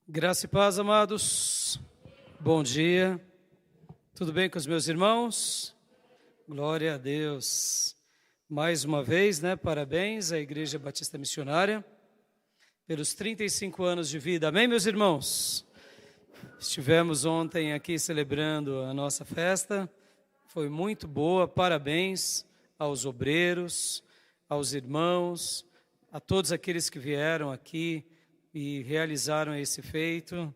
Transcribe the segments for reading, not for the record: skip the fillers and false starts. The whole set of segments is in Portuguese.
Graça e paz, amados. Bom dia. Tudo bem com os meus irmãos? Glória a Deus. Mais uma vez, parabéns à Igreja Batista Missionária pelos 35 anos de vida. Amém, meus irmãos? Estivemos ontem aqui celebrando a nossa festa. Foi muito boa. Parabéns aos obreiros, aos irmãos, a todos aqueles que vieram aqui e realizaram esse feito.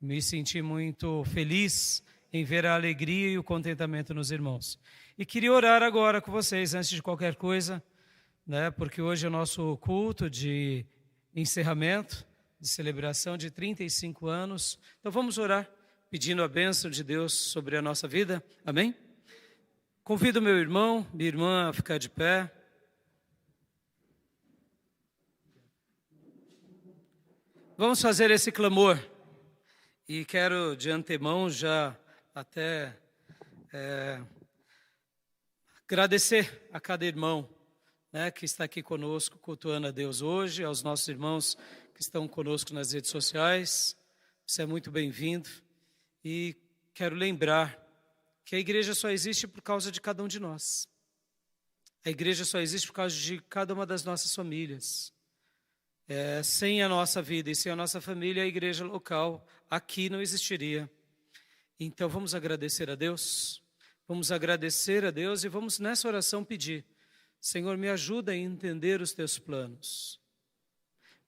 Me senti muito feliz em ver a alegria e o contentamento nos irmãos. E queria orar agora com vocês, antes de qualquer coisa, porque hoje é o nosso culto de encerramento, de celebração de 35 anos. Então vamos orar, pedindo a bênção de Deus sobre a nossa vida. Amém? Convido meu irmão, minha irmã a ficar de pé. Vamos fazer esse clamor, e quero de antemão já até agradecer a cada irmão que está aqui conosco, cultuando a Deus hoje, aos nossos irmãos que estão conosco nas redes sociais. Você é muito bem-vindo, e quero lembrar que a igreja só existe por causa de cada um de nós. A igreja só existe por causa de cada uma das nossas famílias. Sem a nossa vida e sem a nossa família, a igreja local aqui não existiria. Então vamos agradecer a Deus, e vamos nessa oração pedir: Senhor, me ajuda a entender os teus planos,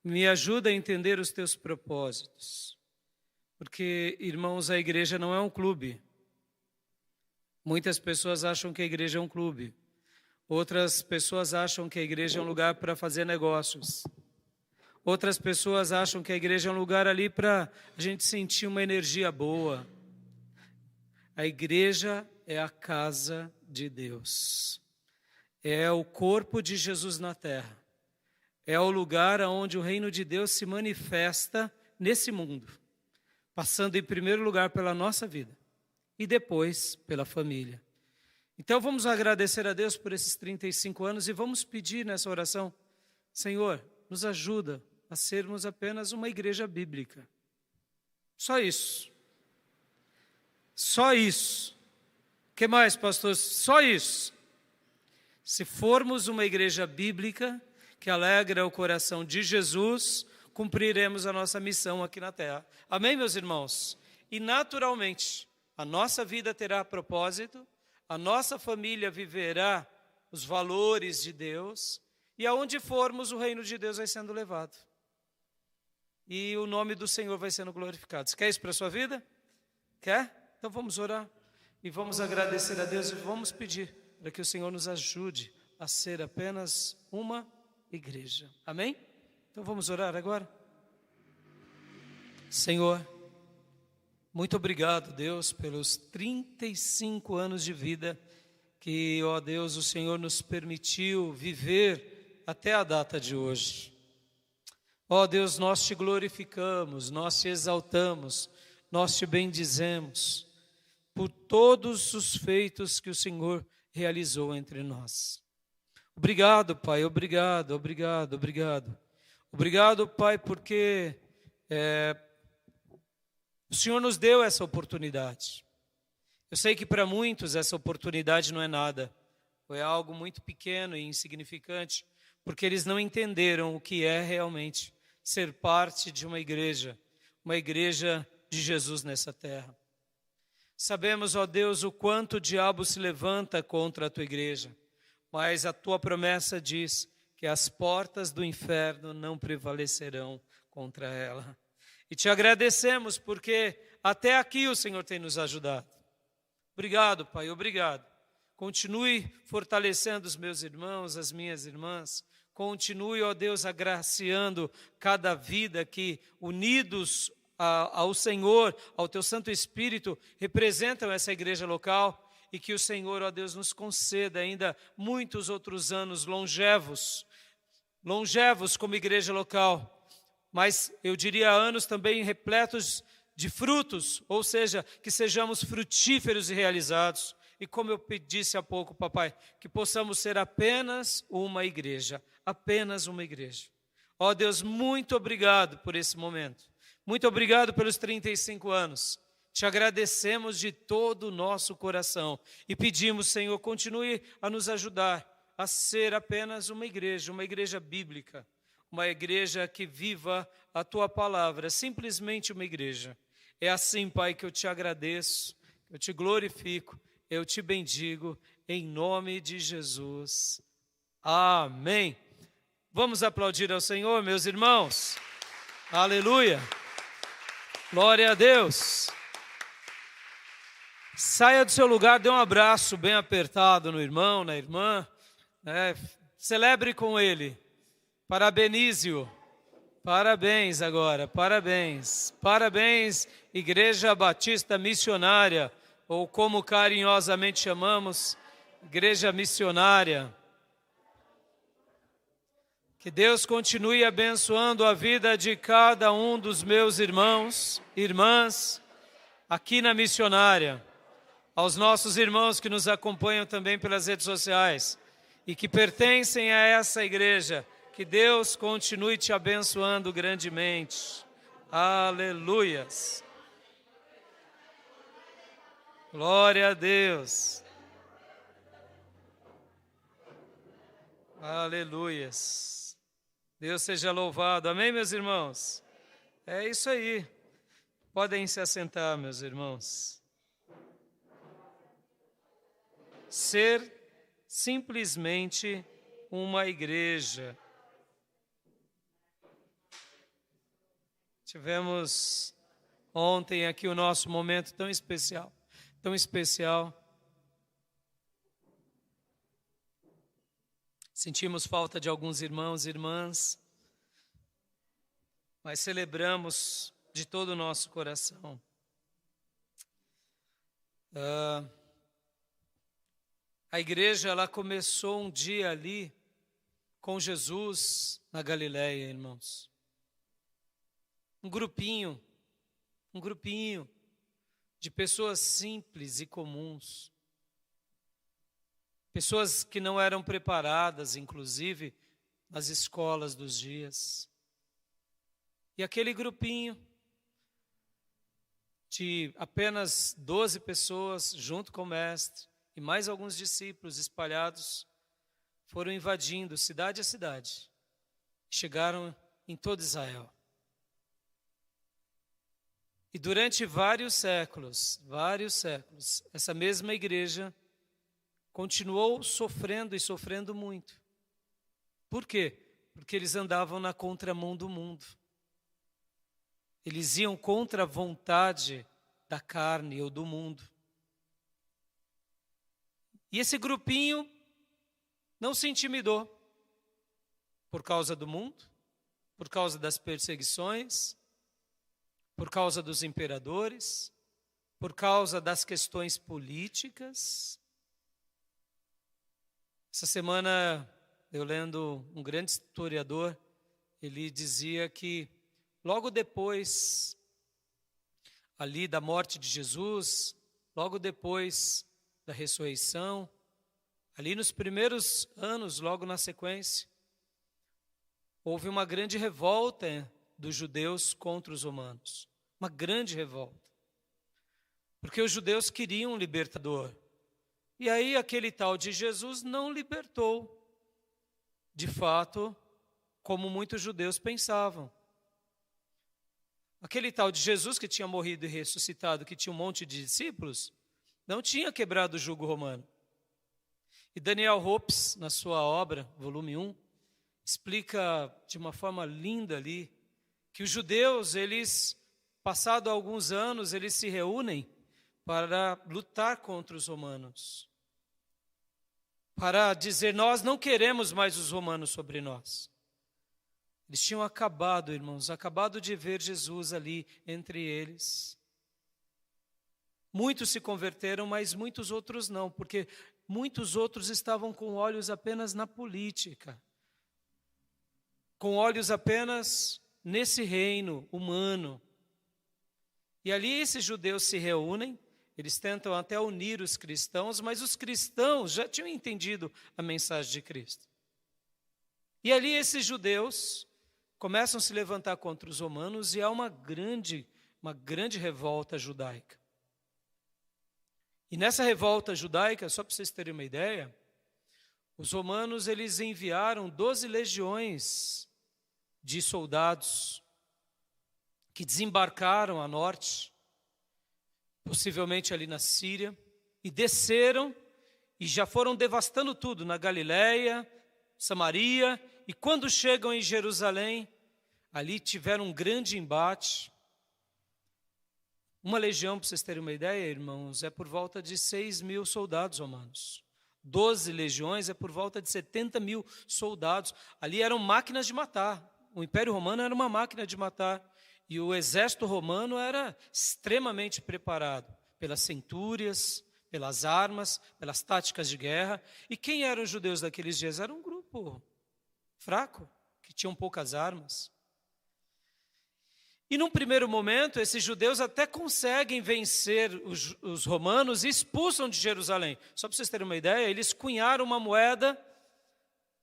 me ajuda a entender os teus propósitos, porque, irmãos, a igreja não é um clube. Muitas pessoas acham que a igreja é um clube, outras pessoas acham que a igreja é um lugar para fazer negócios. Outras pessoas acham que a igreja é um lugar ali para a gente sentir uma energia boa. A igreja é a casa de Deus. É o corpo de Jesus na terra. É o lugar onde o reino de Deus se manifesta nesse mundo, passando em primeiro lugar pela nossa vida e depois pela família. Então vamos agradecer a Deus por esses 35 anos e vamos pedir nessa oração: Senhor, nos ajuda a sermos apenas uma igreja bíblica. Só isso. Só isso. O que mais, pastor? Só isso. Se formos uma igreja bíblica que alegra o coração de Jesus, cumpriremos a nossa missão aqui na terra. Amém, meus irmãos? E naturalmente, a nossa vida terá propósito, a nossa família viverá os valores de Deus, e aonde formos, o reino de Deus vai sendo levado. E o nome do Senhor vai sendo glorificado. Você quer isso para a sua vida? Quer? Então vamos orar. E vamos agradecer a Deus e vamos pedir para que o Senhor nos ajude a ser apenas uma igreja. Amém? Então vamos orar agora. Senhor, muito obrigado, Deus, pelos 35 anos de vida que, ó Deus, o Senhor nos permitiu viver até a data de hoje. Ó Deus, nós te glorificamos, nós te exaltamos, nós te bendizemos por todos os feitos que o Senhor realizou entre nós. Obrigado, Pai, obrigado. Obrigado, Pai, porque o Senhor nos deu essa oportunidade. Eu sei que para muitos essa oportunidade não é nada, ou é algo muito pequeno e insignificante, porque eles não entenderam o que é realmente ser parte de uma igreja de Jesus nessa terra. Sabemos, ó Deus, o quanto o diabo se levanta contra a tua igreja, mas a tua promessa diz que as portas do inferno não prevalecerão contra ela. E te agradecemos porque até aqui o Senhor tem nos ajudado. Obrigado, Pai, obrigado. Continue fortalecendo os meus irmãos, as minhas irmãs. Continue, ó Deus, agraciando cada vida que, unidos ao Senhor, ao Teu Santo Espírito, representam essa igreja local, e que o Senhor, ó Deus, nos conceda ainda muitos outros anos longevos como igreja local, mas eu diria anos também repletos de frutos, ou seja, que sejamos frutíferos e realizados. E como eu disse há pouco, papai, que possamos ser apenas uma igreja. Ó Deus, muito obrigado por esse momento. Muito obrigado pelos 35 anos. Te agradecemos de todo o nosso coração e pedimos, Senhor, continue a nos ajudar a ser apenas uma igreja bíblica, uma igreja que viva a Tua palavra, simplesmente uma igreja. É assim, Pai, que eu te agradeço, eu te glorifico, eu te bendigo, em nome de Jesus. Amém. Vamos aplaudir ao Senhor, meus irmãos. Aleluia. Glória a Deus. Saia do seu lugar, dê um abraço bem apertado no irmão, na irmã. Celebre com ele. Parabenize-o. Parabéns agora, parabéns. Parabéns, Igreja Batista Missionária, ou como carinhosamente chamamos, Igreja Missionária. Que Deus continue abençoando a vida de cada um dos meus irmãos, irmãs, aqui na Missionária. Aos nossos irmãos que nos acompanham também pelas redes sociais e que pertencem a essa igreja, que Deus continue te abençoando grandemente. Aleluias. Glória a Deus. Aleluias. Deus seja louvado. Amém, meus irmãos? É isso aí. Podem se assentar, meus irmãos. Ser simplesmente uma igreja. Tivemos ontem aqui o nosso momento tão especial, tão especial. Sentimos falta de alguns irmãos e irmãs, mas celebramos de todo o nosso coração. A igreja, ela começou um dia ali com Jesus na Galileia, irmãos. Um grupinho de pessoas simples e comuns. Pessoas que não eram preparadas, inclusive, nas escolas dos dias. E aquele grupinho de apenas 12 pessoas, junto com o mestre, e mais alguns discípulos espalhados, foram invadindo cidade a cidade. Chegaram em todo Israel. E durante vários séculos, essa mesma igreja continuou sofrendo e sofrendo muito. Por quê? Porque eles andavam na contramão do mundo. Eles iam contra a vontade da carne ou do mundo. E esse grupinho não se intimidou por causa do mundo, por causa das perseguições, por causa dos imperadores, por causa das questões políticas. Essa semana, eu lendo um grande historiador, ele dizia que logo depois ali da morte de Jesus, logo depois da ressurreição, ali nos primeiros anos, logo na sequência, houve uma grande revolta dos judeus contra os romanos. Uma grande revolta. Porque os judeus queriam um libertador. E aí aquele tal de Jesus não libertou, de fato, como muitos judeus pensavam. Aquele tal de Jesus que tinha morrido e ressuscitado, que tinha um monte de discípulos, não tinha quebrado o jugo romano. E Daniel Hopes, na sua obra, volume 1, explica de uma forma linda ali, que os judeus, eles, passado alguns anos, eles se reúnem para lutar contra os romanos. Para dizer, nós não queremos mais os romanos sobre nós. Eles tinham acabado, irmãos, de ver Jesus ali entre eles. Muitos se converteram, mas muitos outros não, porque muitos outros estavam com olhos apenas na política, com olhos apenas nesse reino humano. E ali esses judeus se reúnem, eles tentam até unir os cristãos, mas os cristãos já tinham entendido a mensagem de Cristo. E ali esses judeus começam a se levantar contra os romanos e há uma grande revolta judaica. E nessa revolta judaica, só para vocês terem uma ideia, os romanos eles enviaram 12 legiões de soldados que desembarcaram a norte, possivelmente ali na Síria, e desceram e já foram devastando tudo na Galileia, Samaria, e quando chegam em Jerusalém, ali tiveram um grande embate. Uma legião, para vocês terem uma ideia, irmãos, é por volta de 6.000 soldados romanos. 12 legiões é por volta de 70.000 soldados. Ali eram máquinas de matar. O Império Romano era uma máquina de matar. E o exército romano era extremamente preparado pelas centúrias, pelas armas, pelas táticas de guerra. E quem eram os judeus daqueles dias? Era um grupo fraco, que tinham poucas armas. E num primeiro momento, esses judeus até conseguem vencer os romanos e expulsam de Jerusalém. Só para vocês terem uma ideia, eles cunharam uma moeda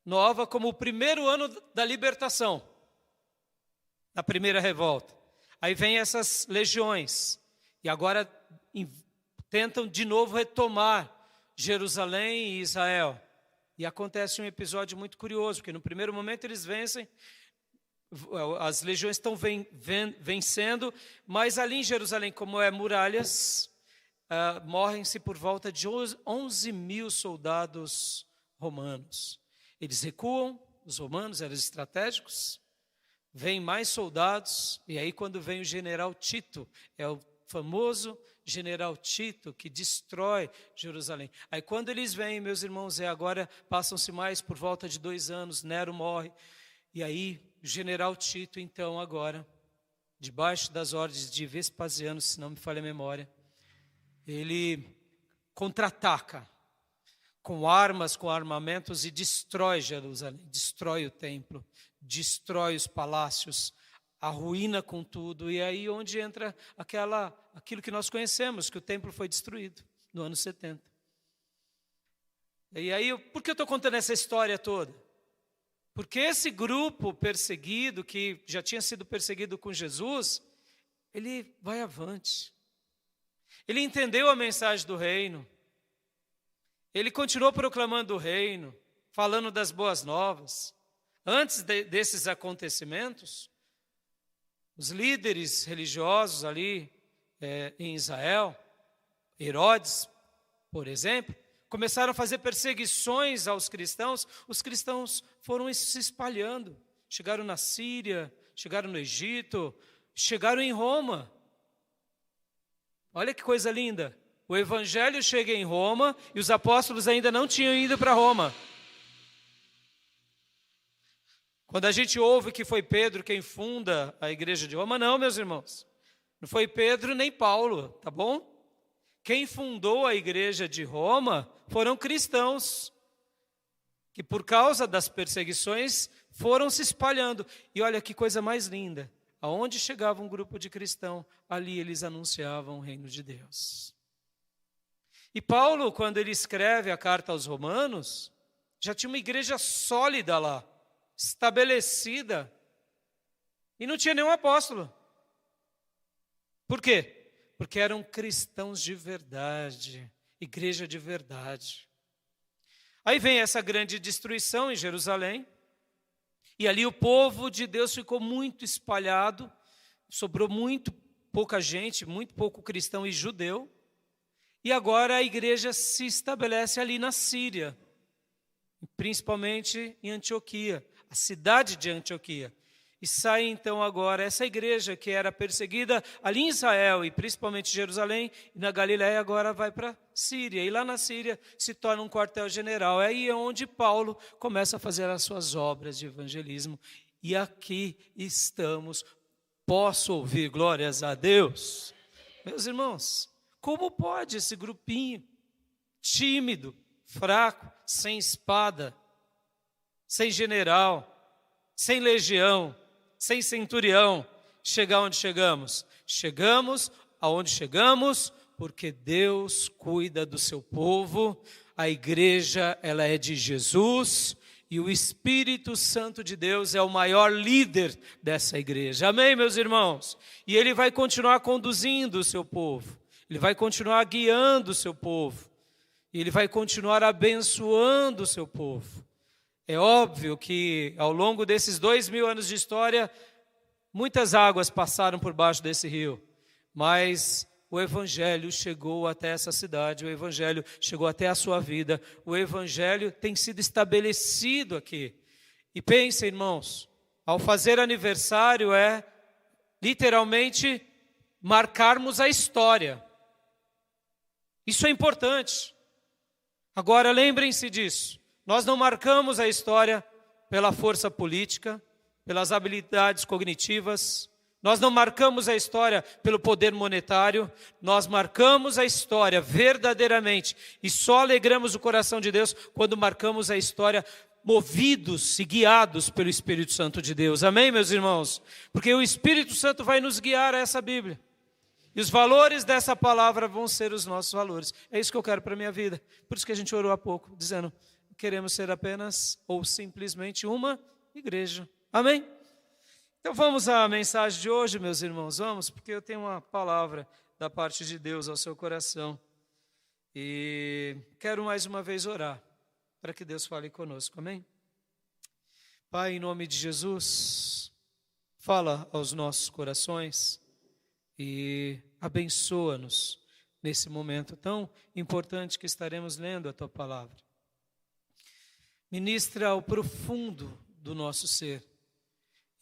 nova como o primeiro ano da libertação, na primeira revolta. Aí vem essas legiões, e agora tentam de novo retomar Jerusalém e Israel. E acontece um episódio muito curioso, porque no primeiro momento eles vencem, as legiões estão vencendo, mas ali em Jerusalém, como é muralhas, morrem-se por volta de 11.000 soldados romanos. Eles recuam, os romanos eram estratégicos, vêm mais soldados, e aí quando vem o general Tito, é o famoso general Tito que destrói Jerusalém. Aí quando eles vêm, meus irmãos, agora passam-se mais por volta de 2 anos, Nero morre, e aí o general Tito, então, agora, debaixo das ordens de Vespasiano, se não me falha a memória, ele contra-ataca com armas, com armamentos e destrói Jerusalém, destrói o templo, destrói os palácios, arruína com tudo, e aí onde entra aquilo que nós conhecemos, que o templo foi destruído no ano 70. E aí, por que eu estou contando essa história toda? Porque esse grupo perseguido, que já tinha sido perseguido com Jesus, ele vai avante. Ele entendeu a mensagem do reino. Ele continuou proclamando o reino, falando das boas novas. Antes desses acontecimentos, os líderes religiosos ali em Israel, Herodes, por exemplo, começaram a fazer perseguições aos cristãos. Os cristãos foram se espalhando. Chegaram na Síria, chegaram no Egito, chegaram em Roma. Olha que coisa linda. O evangelho chega em Roma e os apóstolos ainda não tinham ido para Roma. Quando a gente ouve que foi Pedro quem funda a igreja de Roma, não, meus irmãos. Não foi Pedro nem Paulo, tá bom? Quem fundou a igreja de Roma foram cristãos, que por causa das perseguições foram se espalhando. E olha que coisa mais linda, aonde chegava um grupo de cristãos, ali eles anunciavam o reino de Deus. E Paulo, quando ele escreve a carta aos Romanos, já tinha uma igreja sólida lá, estabelecida, e não tinha nenhum apóstolo. Por quê? Porque eram cristãos de verdade, igreja de verdade. Aí vem essa grande destruição em Jerusalém, e ali o povo de Deus ficou muito espalhado, sobrou muito pouca gente, muito pouco cristão e judeu, e agora a igreja se estabelece ali na Síria, principalmente em Antioquia, a cidade de Antioquia. E sai então agora essa igreja que era perseguida ali em Israel e principalmente em Jerusalém, e na Galileia agora vai para a Síria. E lá na Síria se torna um quartel-general. Aí é onde Paulo começa a fazer as suas obras de evangelismo. E aqui estamos. Posso ouvir glórias a Deus? Meus irmãos, como pode esse grupinho tímido, fraco, sem espada, sem general, sem legião, sem centurião, chegar onde chegamos? Chegamos aonde chegamos porque Deus cuida do seu povo, a igreja ela é de Jesus E o Espírito Santo de Deus é o maior líder dessa igreja. Amém, meus irmãos? E Ele vai continuar conduzindo o seu povo. Ele vai continuar guiando o seu povo. E Ele vai continuar abençoando o seu povo. É óbvio que ao longo desses 2000 anos de história, muitas águas passaram por baixo desse rio. Mas o Evangelho chegou até essa cidade, o Evangelho chegou até a sua vida, o Evangelho tem sido estabelecido aqui. E pensem, irmãos, ao fazer aniversário é literalmente marcarmos a história. Isso é importante. Agora lembrem-se disso, nós não marcamos a história pela força política, pelas habilidades cognitivas, nós não marcamos a história pelo poder monetário, nós marcamos a história verdadeiramente e só alegramos o coração de Deus quando marcamos a história movidos e guiados pelo Espírito Santo de Deus. Amém, meus irmãos? Porque o Espírito Santo vai nos guiar a essa Bíblia. E os valores dessa palavra vão ser os nossos valores. É isso que eu quero para a minha vida. Por isso que a gente orou há pouco, dizendo, queremos ser apenas ou simplesmente uma igreja. Amém? Então vamos à mensagem de hoje, meus irmãos, vamos, porque eu tenho uma palavra da parte de Deus ao seu coração. E quero mais uma vez orar, para que Deus fale conosco, amém? Pai, em nome de Jesus, fala aos nossos corações e abençoa-nos nesse momento tão importante que estaremos lendo a Tua palavra. Ministra ao profundo do nosso ser.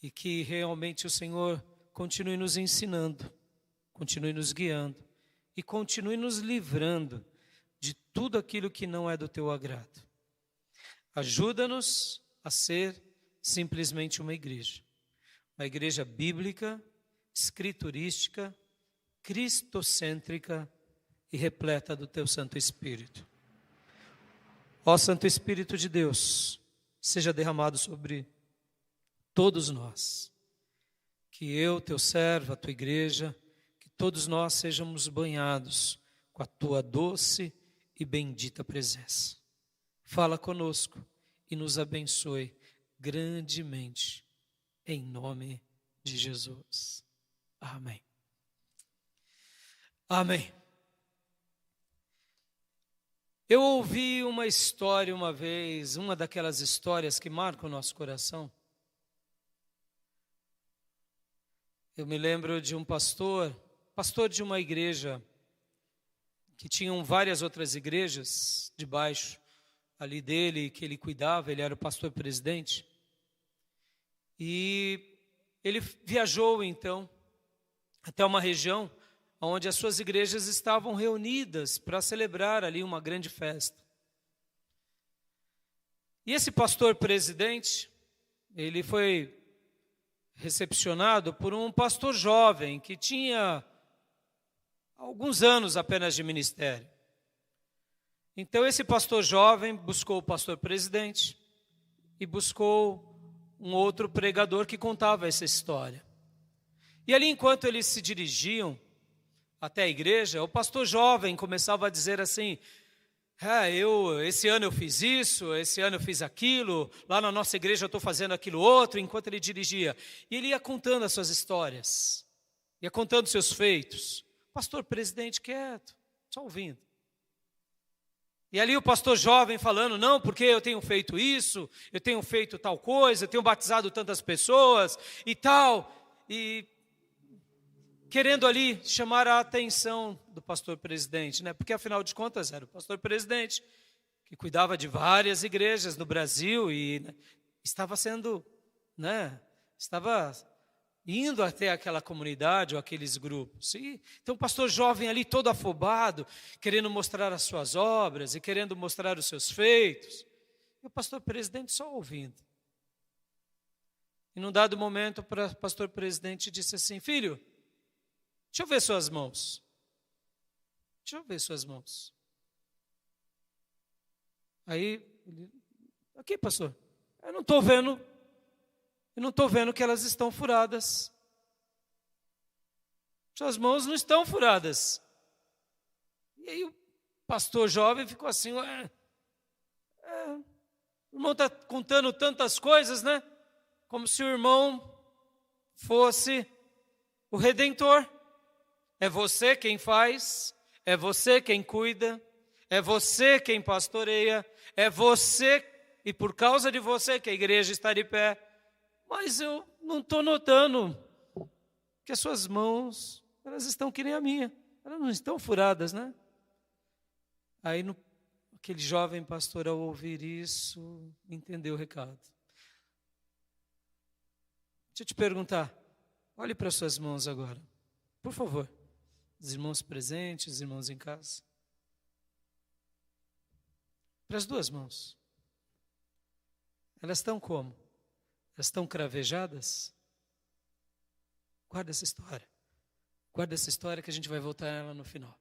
E que realmente o Senhor continue nos ensinando, continue nos guiando e continue nos livrando de tudo aquilo que não é do Teu agrado. Ajuda-nos a ser simplesmente uma igreja bíblica, escriturística, cristocêntrica e repleta do Teu Santo Espírito. Ó Santo Espírito de Deus, seja derramado sobre todos nós, que eu, teu servo, a tua igreja, que todos nós sejamos banhados com a tua doce e bendita presença. Fala conosco e nos abençoe grandemente, em nome de Jesus. Amém. Amém. Eu ouvi uma história uma vez, uma daquelas histórias que marcam o nosso coração. Eu me lembro de um pastor de uma igreja, que tinham várias outras igrejas debaixo ali dele, que ele cuidava, ele era o pastor presidente. E ele viajou então até uma região onde as suas igrejas estavam reunidas para celebrar ali uma grande festa. E esse pastor presidente, ele foi recepcionado por um pastor jovem que tinha alguns anos apenas de ministério. Então esse pastor jovem buscou o pastor presidente e buscou um outro pregador que contava essa história. E ali, enquanto eles se dirigiam até a igreja, o pastor jovem começava a dizer assim: esse ano eu fiz isso, esse ano eu fiz aquilo, lá na nossa igreja eu estou fazendo aquilo outro, enquanto ele dirigia. E ele ia contando as suas histórias, ia contando seus feitos. Pastor presidente quieto, só ouvindo. E ali o pastor jovem falando, não, porque eu tenho feito isso, eu tenho feito tal coisa, eu tenho batizado tantas pessoas e tal. E querendo ali chamar a atenção do pastor presidente, né? Porque afinal de contas era o pastor presidente que cuidava de várias igrejas no Brasil e estava sendo, estava indo até aquela comunidade ou aqueles grupos. Então o pastor jovem ali todo afobado, querendo mostrar as suas obras e querendo mostrar os seus feitos. E o pastor presidente só ouvindo. E num dado momento o pastor presidente disse assim: filho, deixa eu ver suas mãos. Deixa eu ver suas mãos. Aí, aqui, pastor, eu não estou vendo que elas estão furadas. Suas mãos não estão furadas. E aí o pastor jovem ficou assim, O irmão está contando tantas coisas, né? Como se o irmão fosse o Redentor. É você quem faz, é você quem cuida, é você quem pastoreia, é você, e por causa de você que a igreja está de pé. Mas eu não estou notando que as suas mãos, elas estão que nem a minha, elas não estão furadas, né? Aí aquele jovem pastor, ao ouvir isso, entendeu o recado. Deixa eu te perguntar, olhe para as suas mãos agora, por favor. Os irmãos presentes, os irmãos em casa. Para as duas mãos. Elas estão como? Elas estão cravejadas? Guarda essa história. Guarda essa história que a gente vai voltar a ela no final.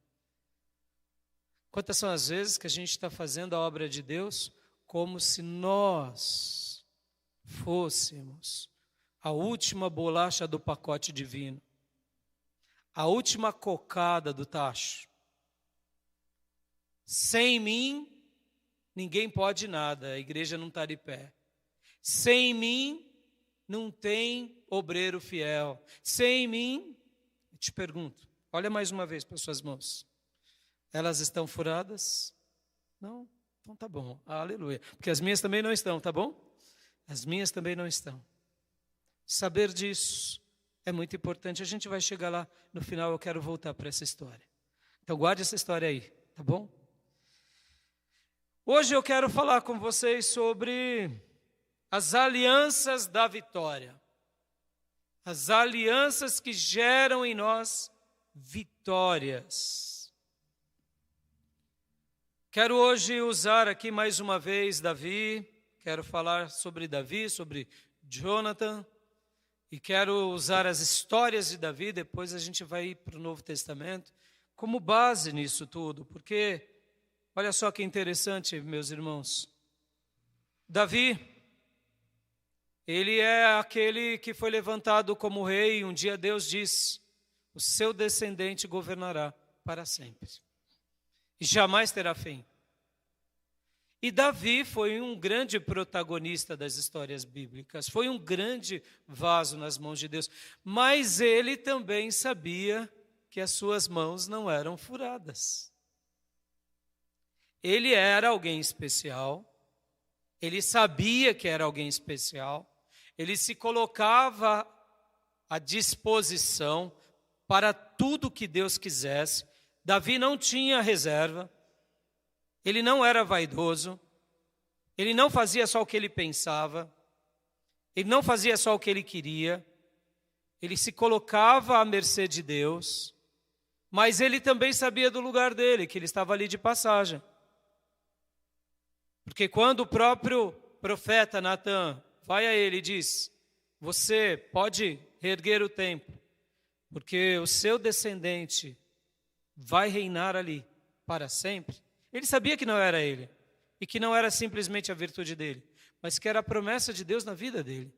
Quantas são as vezes que a gente está fazendo a obra de Deus como se nós fôssemos a última bolacha do pacote divino, a última cocada do tacho. Sem mim, ninguém pode nada, a igreja não está de pé. Sem mim, não tem obreiro fiel. Sem mim, eu te pergunto, olha mais uma vez para suas mãos. Elas estão furadas? Não? Então tá bom, aleluia. Porque as minhas também não estão, tá bom? As minhas também não estão. Saber disso é muito importante. A gente vai chegar lá no final, eu quero voltar para essa história. Então guarde essa história aí, tá bom? Hoje eu quero falar com vocês sobre as alianças da vitória. As alianças que geram em nós vitórias. Quero hoje usar aqui mais uma vez Davi, quero falar sobre Davi, sobre Jonathan, e quero usar as histórias de Davi, depois a gente vai ir para o Novo Testamento, como base nisso tudo, porque, olha só que interessante, meus irmãos, Davi, ele é aquele que foi levantado como rei, e um dia Deus disse, o seu descendente governará para sempre. E jamais terá fim. E Davi foi um grande protagonista das histórias bíblicas, foi um grande vaso nas mãos de Deus, mas ele também sabia que as suas mãos não eram furadas. Ele era alguém especial, ele sabia que era alguém especial, ele se colocava à disposição para tudo que Deus quisesse. Davi não tinha reserva, ele não era vaidoso, ele não fazia só o que ele pensava, ele não fazia só o que ele queria, ele se colocava à mercê de Deus, mas ele também sabia do lugar dele, que ele estava ali de passagem. Porque quando o próprio profeta Natan vai a ele e diz, você pode reerguer o templo, porque o seu descendente vai reinar ali para sempre. Ele sabia que não era ele, e que não era simplesmente a virtude dele, mas que era a promessa de Deus na vida dele.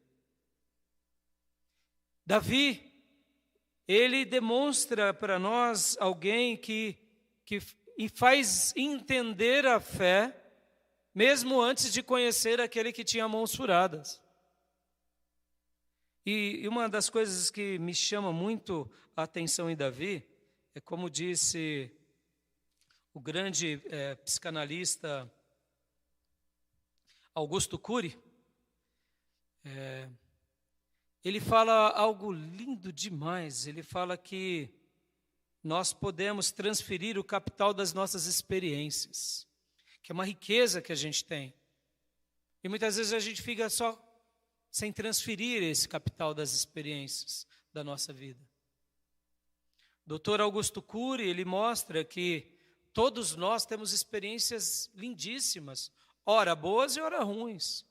Davi, ele demonstra para nós alguém que faz entender a fé, mesmo antes de conhecer aquele que tinha mãos furadas. E uma das coisas que me chama muito a atenção em Davi, é como disse o grande psicanalista Augusto Cury, ele fala algo lindo demais. Ele fala que nós podemos transferir o capital das nossas experiências, que é uma riqueza que a gente tem. E muitas vezes a gente fica só sem transferir esse capital das experiências da nossa vida. Dr. Augusto Cury, ele mostra que todos nós temos experiências lindíssimas, ora boas e ora ruins,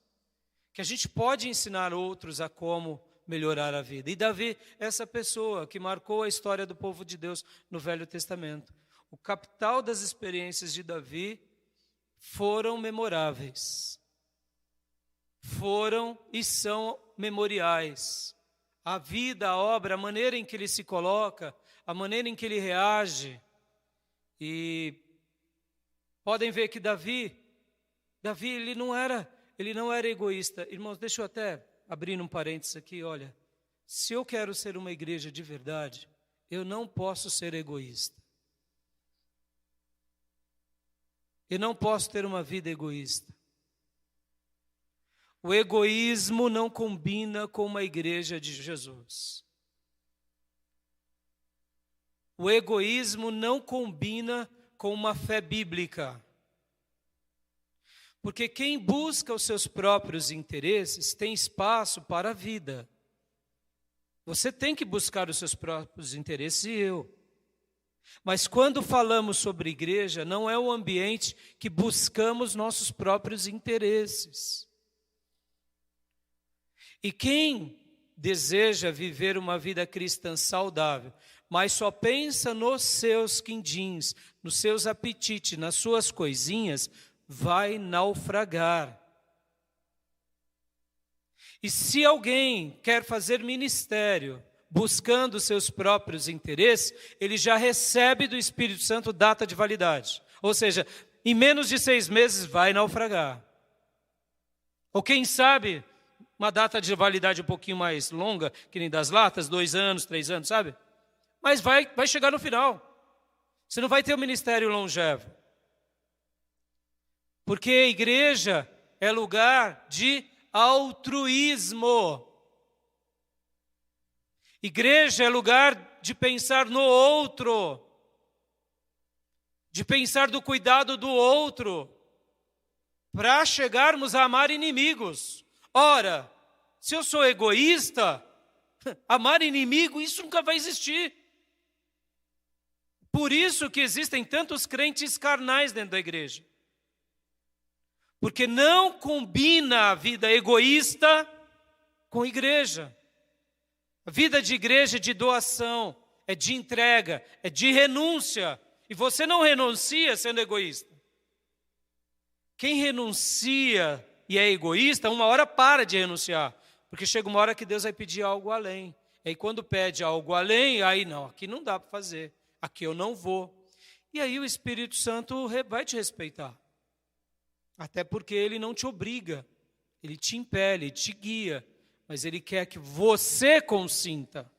que a gente pode ensinar outros a como melhorar a vida. E Davi é essa pessoa que marcou a história do povo de Deus no Velho Testamento. O capital das experiências de Davi foram memoráveis, foram e são memoriais. A vida, a obra, a maneira em que ele se coloca, a maneira em que ele reage. E podem ver que Davi ele não era ele não era egoísta. Irmãos, deixa eu até abrir um parênteses aqui, olha. Se eu quero ser uma igreja de verdade, eu não posso ser egoísta. Eu não posso ter uma vida egoísta. O egoísmo não combina com uma igreja de Jesus. O egoísmo não combina com uma fé bíblica. Porque quem busca os seus próprios interesses tem espaço para a vida. Você tem que buscar os seus próprios interesses e eu. Mas quando falamos sobre igreja, não é o ambiente que buscamos nossos próprios interesses. E quem deseja viver uma vida cristã saudável, mas só pensa nos seus quindins, nos seus apetites, nas suas coisinhas, vai naufragar. E se alguém quer fazer ministério buscando seus próprios interesses, ele já recebe do Espírito Santo data de validade. Ou seja, em menos de 6 meses vai naufragar. Ou quem sabe, uma data de validade um pouquinho mais longa, que nem das latas, 2 anos, 3 anos, sabe? Mas vai chegar no final. Você não vai ter um ministério longevo. Porque a igreja é lugar de altruísmo. Igreja é lugar de pensar no outro, de pensar do cuidado do outro, para chegarmos a amar inimigos. Ora, se eu sou egoísta, amar inimigo, isso nunca vai existir. Por isso que existem tantos crentes carnais dentro da igreja. Porque não combina a vida egoísta com igreja. A vida de igreja é de doação, é de entrega, é de renúncia. E você não renuncia sendo egoísta. Quem renuncia e é egoísta, uma hora para de renunciar. Porque chega uma hora que Deus vai pedir algo além. E aí quando pede algo além, aí não, aqui não dá para fazer. Aqui eu não vou. E aí o Espírito Santo vai te respeitar. Até porque ele não te obriga. Ele te impele, ele te guia. Mas ele quer que você consinta.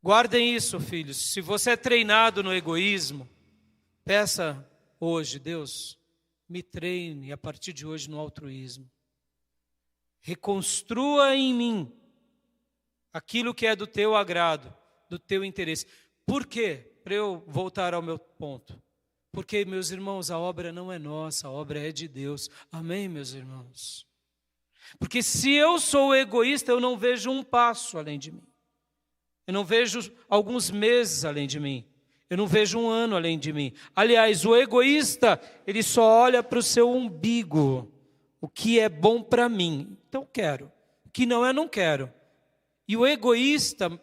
Guardem isso, filhos. Se você é treinado no egoísmo, peça hoje, Deus, me treine a partir de hoje no altruísmo. Reconstrua em mim aquilo que é do teu agrado, do teu interesse. Por quê? Para eu voltar ao meu ponto. Porque, meus irmãos, a obra não é nossa, a obra é de Deus. Amém, meus irmãos? Porque se eu sou egoísta, eu não vejo um passo além de mim. Eu não vejo alguns meses além de mim. Eu não vejo um ano além de mim. Aliás, o egoísta, ele só olha para o seu umbigo. O que é bom para mim, então quero. O que não é, não quero. E o egoísta,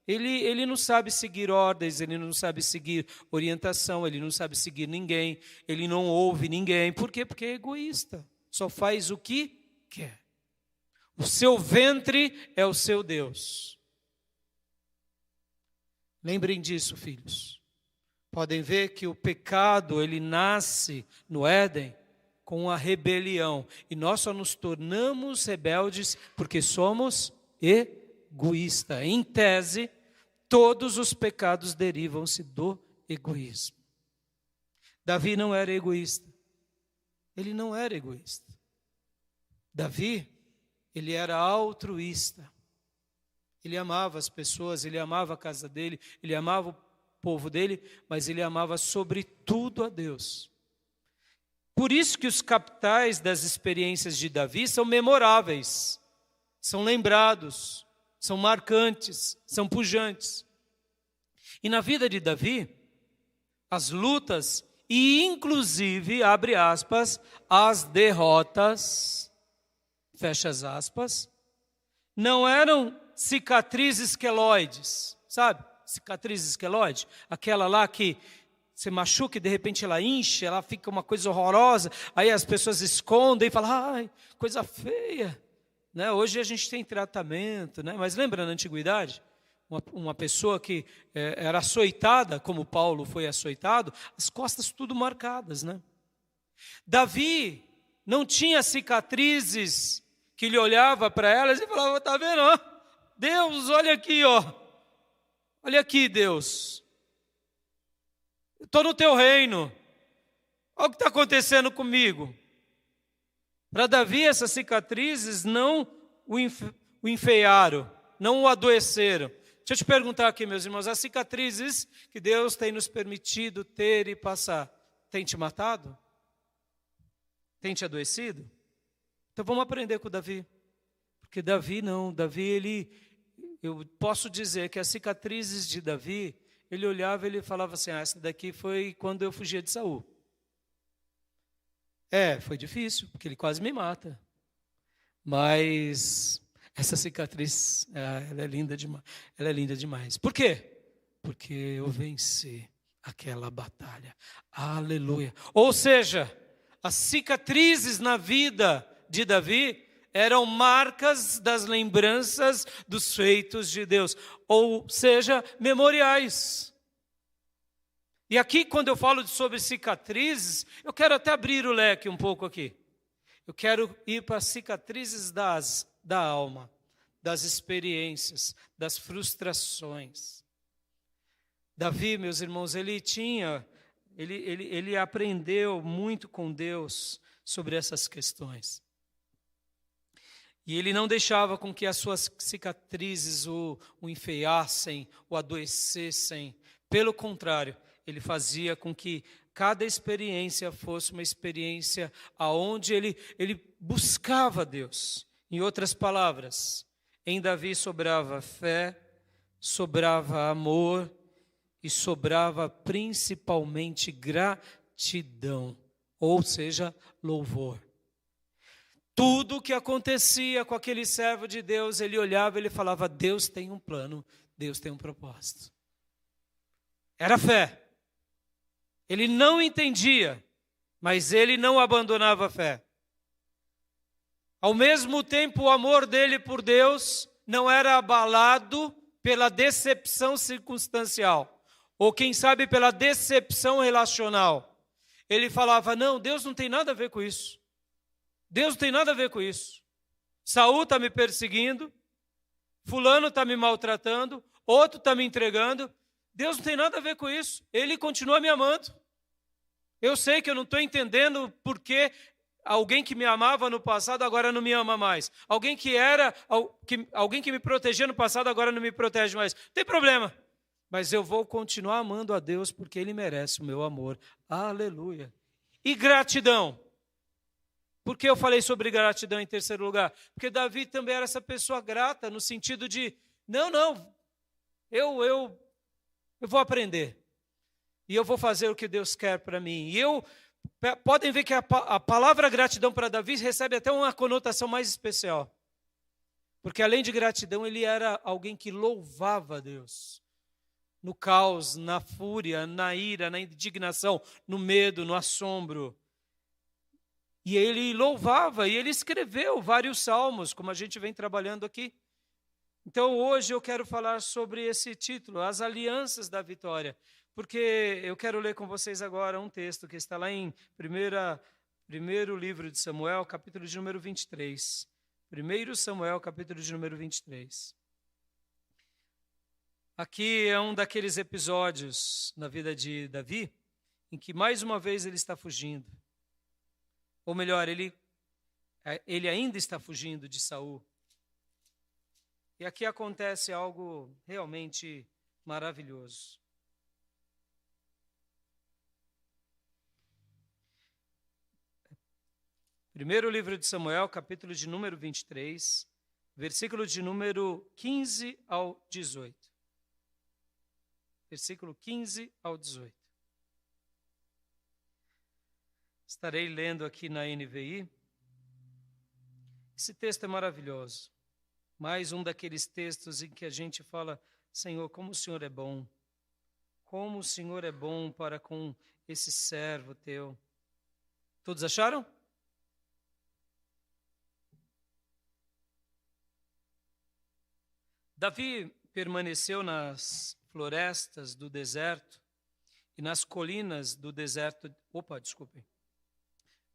ele não sabe seguir ordens, ele não sabe seguir orientação, ele não sabe seguir ninguém, ele não ouve ninguém. Por quê? Porque é egoísta. Só faz o que quer. O seu ventre é o seu Deus. Lembrem disso, filhos. Podem ver que o pecado, ele nasce no Éden com a rebelião. E nós só nos tornamos rebeldes porque somos egoístas. Em tese, todos os pecados derivam-se do egoísmo. Davi não era egoísta. Ele não era egoísta. Davi, ele era altruísta. Ele amava as pessoas, ele amava a casa dele, ele amava o povo dele, mas ele amava sobretudo a Deus. Por isso que os capitais das experiências de Davi são memoráveis, são lembrados, são marcantes, são pujantes. E na vida de Davi, as lutas e inclusive, abre aspas, as derrotas, fecha as aspas, não eram cicatrizes queloides, sabe? Cicatriz queloide, aquela lá que você machuca e de repente ela incha, ela fica uma coisa horrorosa, aí as pessoas escondem e falam, ai, coisa feia. Né? Hoje a gente tem tratamento, né? Mas lembra na antiguidade? Uma pessoa que era açoitada, como Paulo foi açoitado, as costas tudo marcadas, né? Davi, não tinha cicatrizes que ele olhava para elas e falava, tá vendo, ó? Deus, olha aqui, ó. Olha aqui, Deus. Eu estou no teu reino. Olha o que está acontecendo comigo. Para Davi, essas cicatrizes não o enfeiaram, não o adoeceram. Deixa eu te perguntar aqui, meus irmãos, as cicatrizes que Deus tem nos permitido ter e passar, tem te matado? Tem te adoecido? Então vamos aprender com Davi. Porque Davi não, eu posso dizer que as cicatrizes de Davi, ele olhava e ele falava assim, essa daqui foi quando eu fugia de Saul. Foi difícil, porque ele quase me mata. Mas essa cicatriz, ela é linda demais. Ela é linda demais. Por quê? Porque eu venci aquela batalha. Aleluia. Ou seja, as cicatrizes na vida de Davi eram marcas das lembranças dos feitos de Deus. Ou seja, memoriais. E aqui, quando eu falo sobre cicatrizes, eu quero até abrir o leque um pouco aqui. Eu quero ir para as cicatrizes da alma, das experiências, das frustrações. Davi, meus irmãos, ele aprendeu muito com Deus sobre essas questões. E ele não deixava com que as suas cicatrizes o enfeiassem, o adoecessem. Pelo contrário, ele fazia com que cada experiência fosse uma experiência aonde ele buscava Deus. Em outras palavras, em Davi sobrava fé, sobrava amor e sobrava principalmente gratidão, ou seja, louvor. Tudo o que acontecia com aquele servo de Deus, ele olhava e ele falava, Deus tem um plano, Deus tem um propósito. Era fé. Ele não entendia, mas ele não abandonava a fé. Ao mesmo tempo, o amor dele por Deus não era abalado pela decepção circunstancial, ou quem sabe pela decepção relacional. Ele falava, não, Deus não tem nada a ver com isso. Deus não tem nada a ver com isso. Saul está me perseguindo, fulano está me maltratando, outro está me entregando. Deus não tem nada a ver com isso. Ele continua me amando. Eu sei que eu não estou entendendo por que alguém que me amava no passado agora não me ama mais. Alguém que me protegia no passado agora não me protege mais. Não tem problema. Mas eu vou continuar amando a Deus porque Ele merece o meu amor. Aleluia. E gratidão. Por que eu falei sobre gratidão em terceiro lugar? Porque Davi também era essa pessoa grata no sentido de, eu vou aprender. E eu vou fazer o que Deus quer para mim. Podem ver que a palavra gratidão para Davi recebe até uma conotação mais especial. Porque além de gratidão, ele era alguém que louvava a Deus. No caos, na fúria, na ira, na indignação, no medo, no assombro. E ele louvava, e ele escreveu vários salmos, como a gente vem trabalhando aqui. Então hoje eu quero falar sobre esse título, As Alianças da Vitória. Porque eu quero ler com vocês agora um texto que está lá em primeiro livro de Samuel, capítulo de número 23. 1 Samuel, capítulo de número 23. Aqui é um daqueles episódios na vida de Davi, em que mais uma vez ele está fugindo. Ou melhor, ele ainda está fugindo de Saul. E aqui acontece algo realmente maravilhoso. Primeiro livro de Samuel, capítulo de número 23, versículo de número 15 ao 18. Versículo 15 ao 18. Estarei lendo aqui na NVI. Esse texto é maravilhoso. Mais um daqueles textos em que a gente fala, Senhor, como o Senhor é bom. Como o Senhor é bom para com esse servo teu. Todos acharam? Davi permaneceu nas florestas do deserto e nas colinas do deserto.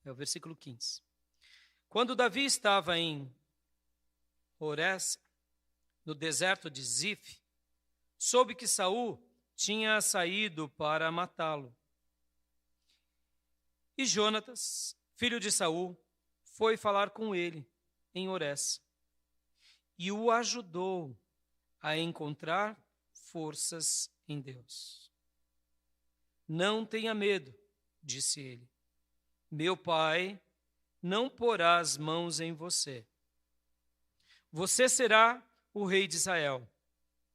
É o versículo 15. Quando Davi estava em Horés, no deserto de Zif, soube que Saul tinha saído para matá-lo. E Jonatas, filho de Saul, foi falar com ele em Horés e o ajudou a encontrar forças em Deus. Não tenha medo, disse ele. Meu pai não porá as mãos em você. Você será o rei de Israel,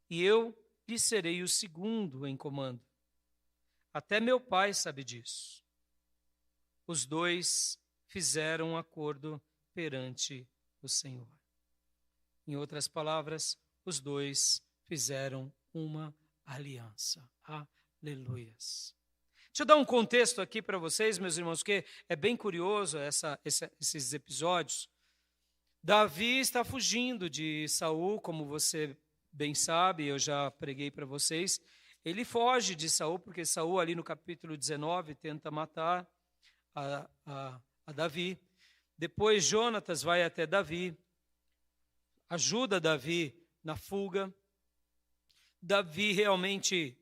e eu lhe serei o segundo em comando. Até meu pai sabe disso. Os dois fizeram um acordo perante o Senhor. Em outras palavras, os dois fizeram uma aliança. Aleluias. Deixa eu dar um contexto aqui para vocês, meus irmãos, que é bem curioso esses episódios. Davi está fugindo de Saul, como você bem sabe, eu já preguei para vocês. Ele foge de Saul, porque Saul, ali no capítulo 19, tenta matar a Davi. Depois Jonatas vai até Davi, ajuda Davi na fuga. Davi realmente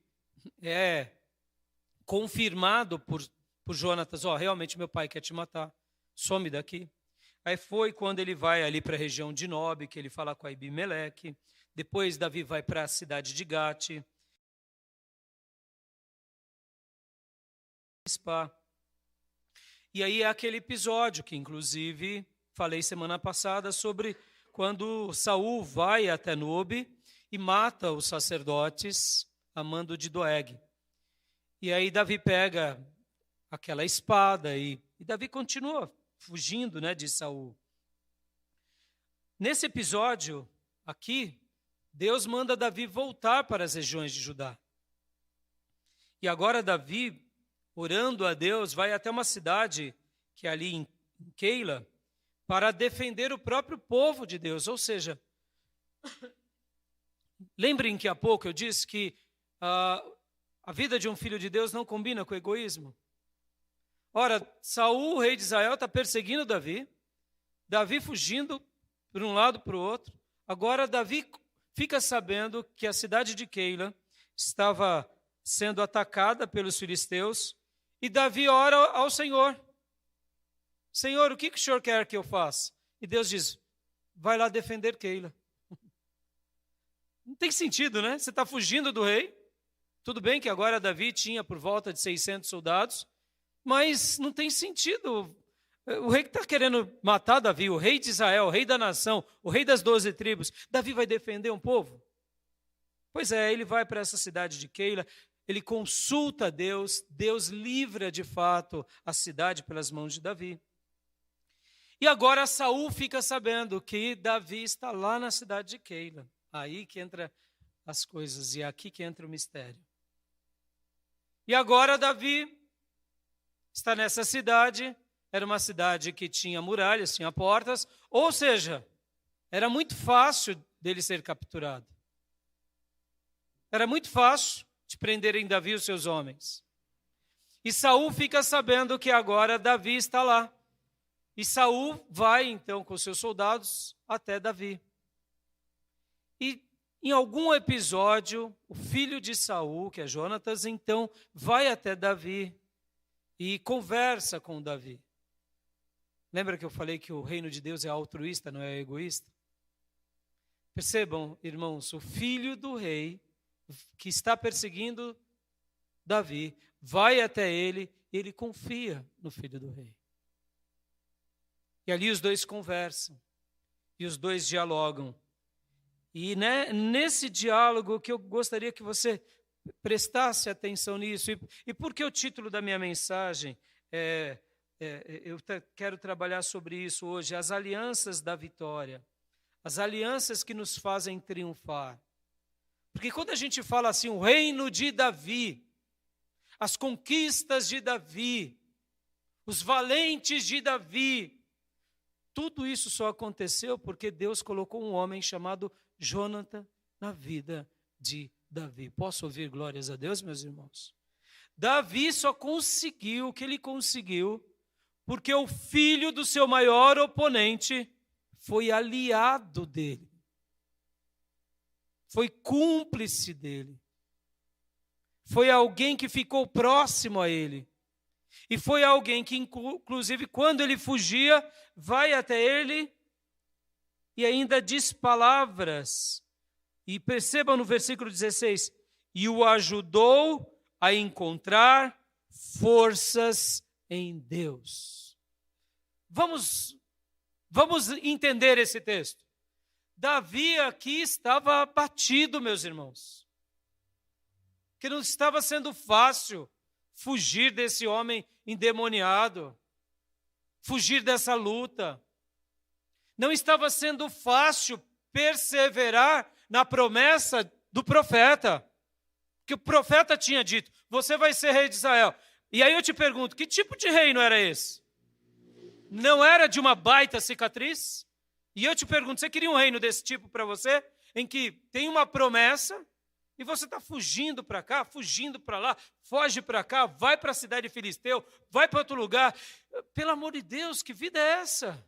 é confirmado por Jonatas: realmente meu pai quer te matar, some daqui. Aí foi quando ele vai ali para a região de Nob, que ele fala com Abimeleque. Depois Davi vai para a cidade de Gate. E aí é aquele episódio que, inclusive, falei semana passada sobre quando Saul vai até Nob e mata os sacerdotes a mando de Doeg. E aí Davi pega aquela espada e Davi continua fugindo, de Saul. Nesse episódio aqui, Deus manda Davi voltar para as regiões de Judá. E agora Davi, orando a Deus, vai até uma cidade que é ali em Keila, para defender o próprio povo de Deus. Ou seja, lembrem que há pouco eu disse que a vida de um filho de Deus não combina com o egoísmo. Ora, Saul, o rei de Israel, está perseguindo Davi, Davi fugindo por um lado para o outro. Agora Davi fica sabendo que a cidade de Keila estava sendo atacada pelos filisteus, e Davi ora ao Senhor: Senhor, o que o Senhor quer que eu faça? E Deus diz: vai lá defender Keila. Não tem sentido, né? Você está fugindo do rei. Tudo bem que agora Davi tinha por volta de 600 soldados, mas não tem sentido. O rei que está querendo matar Davi, o rei de Israel, o rei da nação, o rei das 12 tribos, Davi vai defender um povo? Pois é, ele vai para essa cidade de Keila, ele consulta Deus, Deus livra de fato a cidade pelas mãos de Davi. E agora Saul fica sabendo que Davi está lá na cidade de Keila. Aí que entra as coisas, e é aqui que entra o mistério. E agora Davi está nessa cidade. Era uma cidade que tinha muralhas, tinha portas, ou seja, era muito fácil dele ser capturado. Era muito fácil de prenderem Davi e os seus homens. E Saul fica sabendo que agora Davi está lá. E Saul vai então com seus soldados até Davi. E em algum episódio, o filho de Saul, que é Jonatas, então vai até Davi e conversa com Davi. Lembra que eu falei que o reino de Deus é altruísta, não é egoísta? Percebam, irmãos, o filho do rei que está perseguindo Davi vai até ele e ele confia no filho do rei. E ali os dois conversam e os dois dialogam. E nesse diálogo que eu gostaria que você prestasse atenção nisso. E por que o título da minha mensagem eu quero trabalhar sobre isso hoje: as alianças da vitória, as alianças que nos fazem triunfar. Porque quando a gente fala assim, o reino de Davi, as conquistas de Davi, os valentes de Davi, tudo isso só aconteceu porque Deus colocou um homem chamado Jonathan na vida de Davi. Posso ouvir glórias a Deus, meus irmãos? Davi só conseguiu o que ele conseguiu Porque o filho do seu maior oponente foi aliado dele. Foi cúmplice dele. Foi alguém que ficou próximo a ele. E foi alguém que, inclusive, quando ele fugia, vai até ele e ainda diz palavras. E percebam no versículo 16: e o ajudou a encontrar forças em Deus. Vamos entender esse texto. Davi aqui estava abatido, meus irmãos. Que não estava sendo fácil fugir desse homem endemoniado, fugir dessa luta. Não estava sendo fácil perseverar na promessa do profeta, que o profeta tinha dito: você vai ser rei de Israel. E aí eu te pergunto, que tipo de reino era esse? Não era de uma baita cicatriz? E eu te pergunto, você queria um reino desse tipo para você? Em que tem uma promessa e você está fugindo para cá, fugindo para lá, foge para cá, vai para a cidade de Filisteu, vai para outro lugar. Pelo amor de Deus, que vida é essa?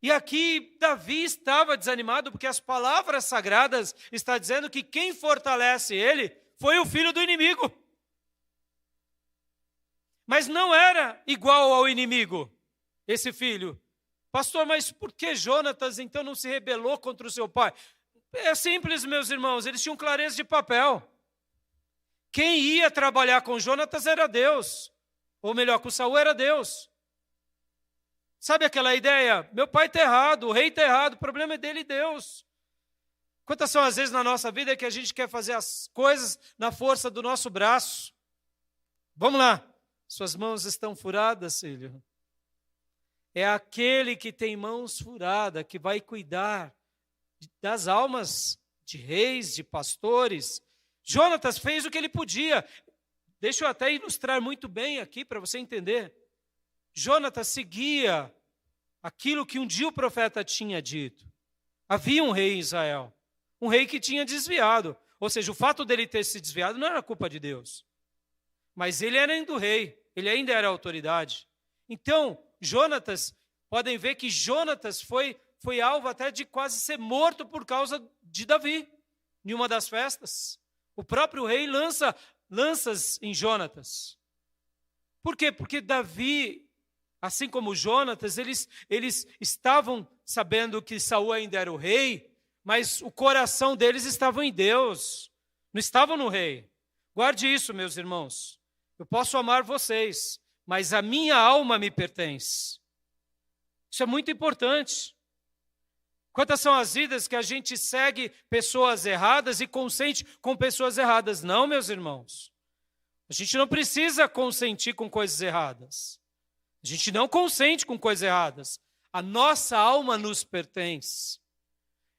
E aqui Davi estava desanimado porque as palavras sagradas estão dizendo que quem fortalece ele foi o filho do inimigo. Mas não era igual ao inimigo, esse filho. Pastor, mas por que Jonatas então não se rebelou contra o seu pai? É simples, meus irmãos, eles tinham clareza de papel. Quem ia trabalhar com Jonatas era Deus. Ou melhor, com Saul era Deus. Sabe aquela ideia? Meu pai está errado, o rei está errado, o problema é dele e Deus. Quantas são as vezes na nossa vida que a gente quer fazer as coisas na força do nosso braço? Vamos lá. Suas mãos estão furadas, filho. É aquele que tem mãos furadas que vai cuidar das almas de reis, de pastores. Jonatas fez o que ele podia. Deixa eu até ilustrar muito bem aqui para você entender. Jonatas seguia aquilo que um dia o profeta tinha dito. Havia um rei em Israel, um rei que tinha desviado. Ou seja, o fato dele ter se desviado não era culpa de Deus. Mas ele era ainda o rei, ele ainda era a autoridade. Então, Jonatas, podem ver que Jonatas foi alvo até de quase ser morto por causa de Davi, em uma das festas. O próprio rei lança lanças em Jonatas. Por quê? Porque Davi, assim como Jonatas, eles estavam sabendo que Saul ainda era o rei, mas o coração deles estava em Deus, não estavam no rei. Guarde isso, meus irmãos. Eu posso amar vocês, mas a minha alma me pertence. Isso é muito importante. Quantas são as vidas que a gente segue pessoas erradas e consente com pessoas erradas? Não, meus irmãos. A gente não precisa consentir com coisas erradas. A gente não consente com coisas erradas. A nossa alma nos pertence.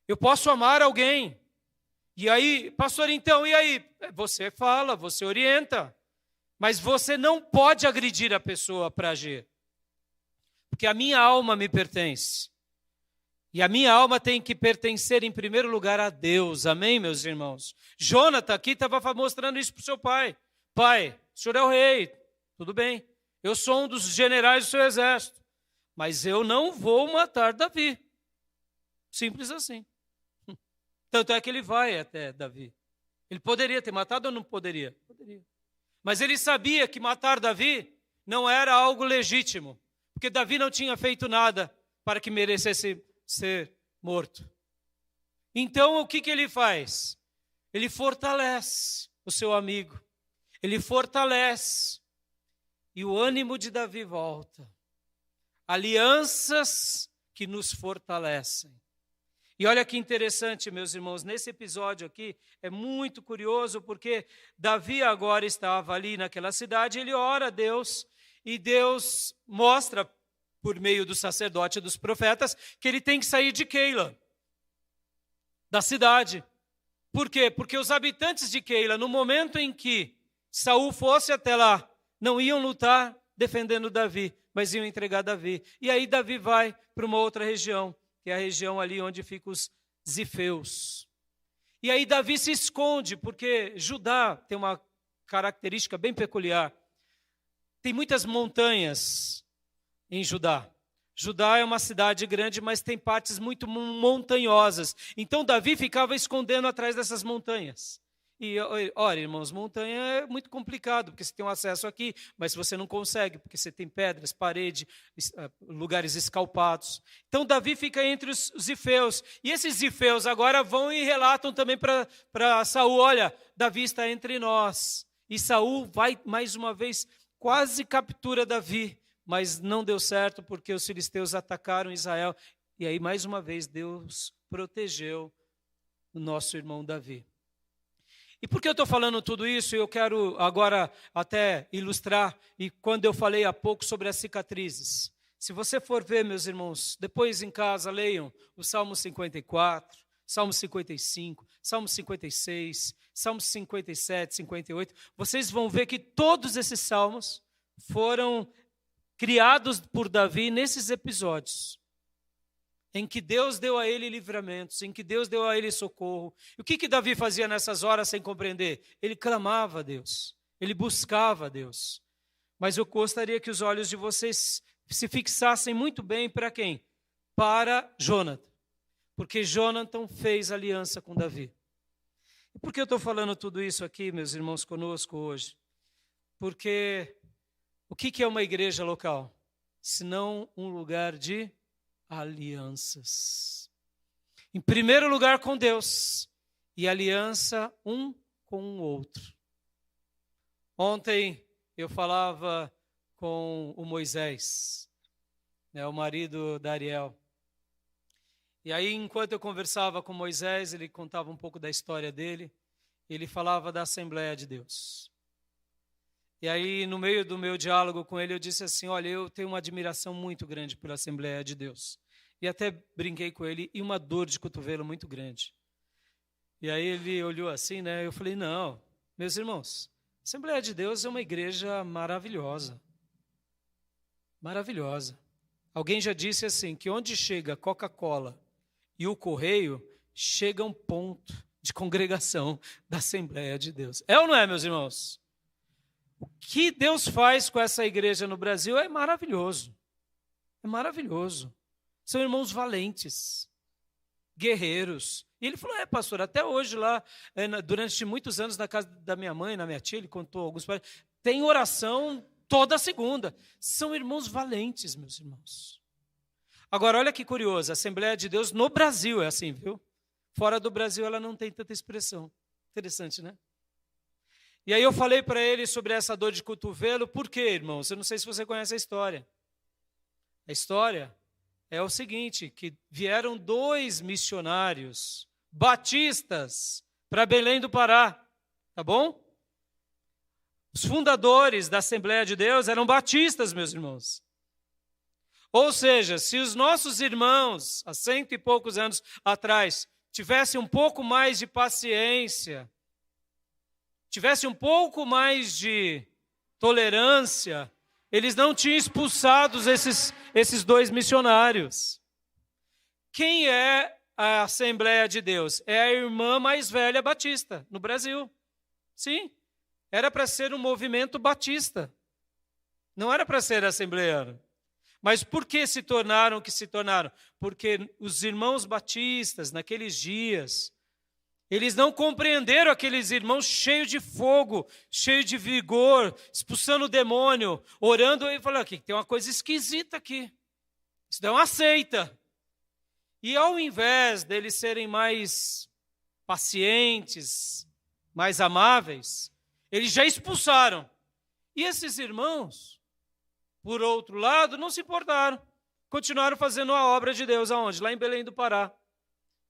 Eu posso amar alguém. E aí, pastor, então, e aí? Você fala, você orienta. Mas você não pode agredir a pessoa para agir. Porque a minha alma me pertence. E a minha alma tem que pertencer em primeiro lugar a Deus. Amém, meus irmãos? Jonathan aqui estava mostrando isso para o seu pai. Pai, o senhor é o rei, tudo bem. Eu sou um dos generais do seu exército. Mas eu não vou matar Davi. Simples assim. Tanto é que ele vai até Davi. Ele poderia ter matado ou não poderia? Poderia. Mas ele sabia que matar Davi não era algo legítimo. Porque Davi não tinha feito nada para que merecesse ser morto. Então, o que ele faz? Ele fortalece o seu amigo. Ele fortalece. E o ânimo de Davi volta. Alianças que nos fortalecem. E olha que interessante, meus irmãos, nesse episódio aqui, é muito curioso, porque Davi agora estava ali naquela cidade, ele ora a Deus, e Deus mostra, por meio do sacerdote e dos profetas, que ele tem que sair de Keila, da cidade. Por quê? Porque os habitantes de Keila, no momento em que Saul fosse até lá, não iam lutar defendendo Davi, mas iam entregar Davi. E aí Davi vai para uma outra região, que é a região ali onde ficam os zifeus. E aí Davi se esconde, porque Judá tem uma característica bem peculiar. tem muitas montanhas em Judá. Judá é uma cidade grande, mas tem partes muito montanhosas. Então Davi ficava escondendo atrás dessas montanhas. E, olha, irmãos, montanha é muito complicado, porque você tem um acesso aqui, mas você não consegue, porque você tem pedras, parede, lugares escalpados. Então Davi fica entre os zifeus. E esses zifeus agora vão e relatam também para Saul, olha, Davi está entre nós. E Saul vai, mais uma vez, quase captura Davi, mas não deu certo, porque os filisteus atacaram Israel. E aí, mais uma vez, Deus protegeu o nosso irmão Davi. E por que eu estou falando tudo isso? Eu quero agora até ilustrar, e quando eu falei há pouco sobre as cicatrizes. Se você for ver, meus irmãos, depois em casa, leiam o Salmo 54, Salmo 55, Salmo 56, Salmo 57, 58. Vocês vão ver que todos esses salmos foram criados por Davi nesses episódios, em que Deus deu a ele livramentos, em que Deus deu a ele socorro. E o que Davi fazia nessas horas sem compreender? Ele clamava a Deus, ele buscava a Deus. Mas eu gostaria que os olhos de vocês se fixassem muito bem para quem? Para Jonathan. Porque Jonathan fez aliança com Davi. E por que eu estou falando tudo isso aqui, meus irmãos, conosco hoje? Porque o que é uma igreja local? Senão um lugar de alianças. Em primeiro lugar com Deus e aliança um com o outro. Ontem eu falava com o Moisés, o marido da Ariel. E aí, enquanto eu conversava com Moisés, ele contava um pouco da história dele, ele falava da Assembleia de Deus. E aí, no meio do meu diálogo com ele, eu disse assim, olha, eu tenho uma admiração muito grande pela Assembleia de Deus. E até brinquei com ele, e uma dor de cotovelo muito grande. E aí ele olhou assim, eu falei, não, meus irmãos, a Assembleia de Deus é uma igreja maravilhosa. Maravilhosa. Alguém já disse assim, que onde chega a Coca-Cola e o correio, chega um ponto de congregação da Assembleia de Deus. É ou não é, meus irmãos? O que Deus faz com essa igreja no Brasil é maravilhoso. É maravilhoso. São irmãos valentes, guerreiros. E ele falou, pastor, até hoje lá, durante muitos anos na casa da minha mãe, na minha tia, ele contou alguns parentes, tem oração toda segunda. São irmãos valentes, meus irmãos. Agora, olha que curioso, a Assembleia de Deus no Brasil é assim, viu? Fora do Brasil ela não tem tanta expressão. Interessante, né? E aí eu falei para ele sobre essa dor de cotovelo, por quê, irmãos? Eu não sei se você conhece a história. A história é o seguinte, que vieram 2 missionários batistas para Belém do Pará, tá bom? Os fundadores da Assembleia de Deus eram batistas, meus irmãos. Ou seja, se os nossos irmãos, há 100 e poucos anos atrás, tivessem um pouco mais de paciência, tivessem um pouco mais de tolerância, eles não tinham expulsado esses 2 missionários. Quem é a Assembleia de Deus? É a irmã mais velha batista no Brasil. Sim, era para ser um movimento batista. Não era para ser assembleano. Mas por que se tornaram o que se tornaram? Porque os irmãos batistas, naqueles dias, eles não compreenderam aqueles irmãos cheios de fogo, cheios de vigor, expulsando o demônio, orando e falando, aqui tem uma coisa esquisita aqui. Isso não é uma seita. E ao invés deles serem mais pacientes, mais amáveis, eles já expulsaram. E esses irmãos, por outro lado, não se importaram. Continuaram fazendo a obra de Deus aonde? Lá em Belém do Pará.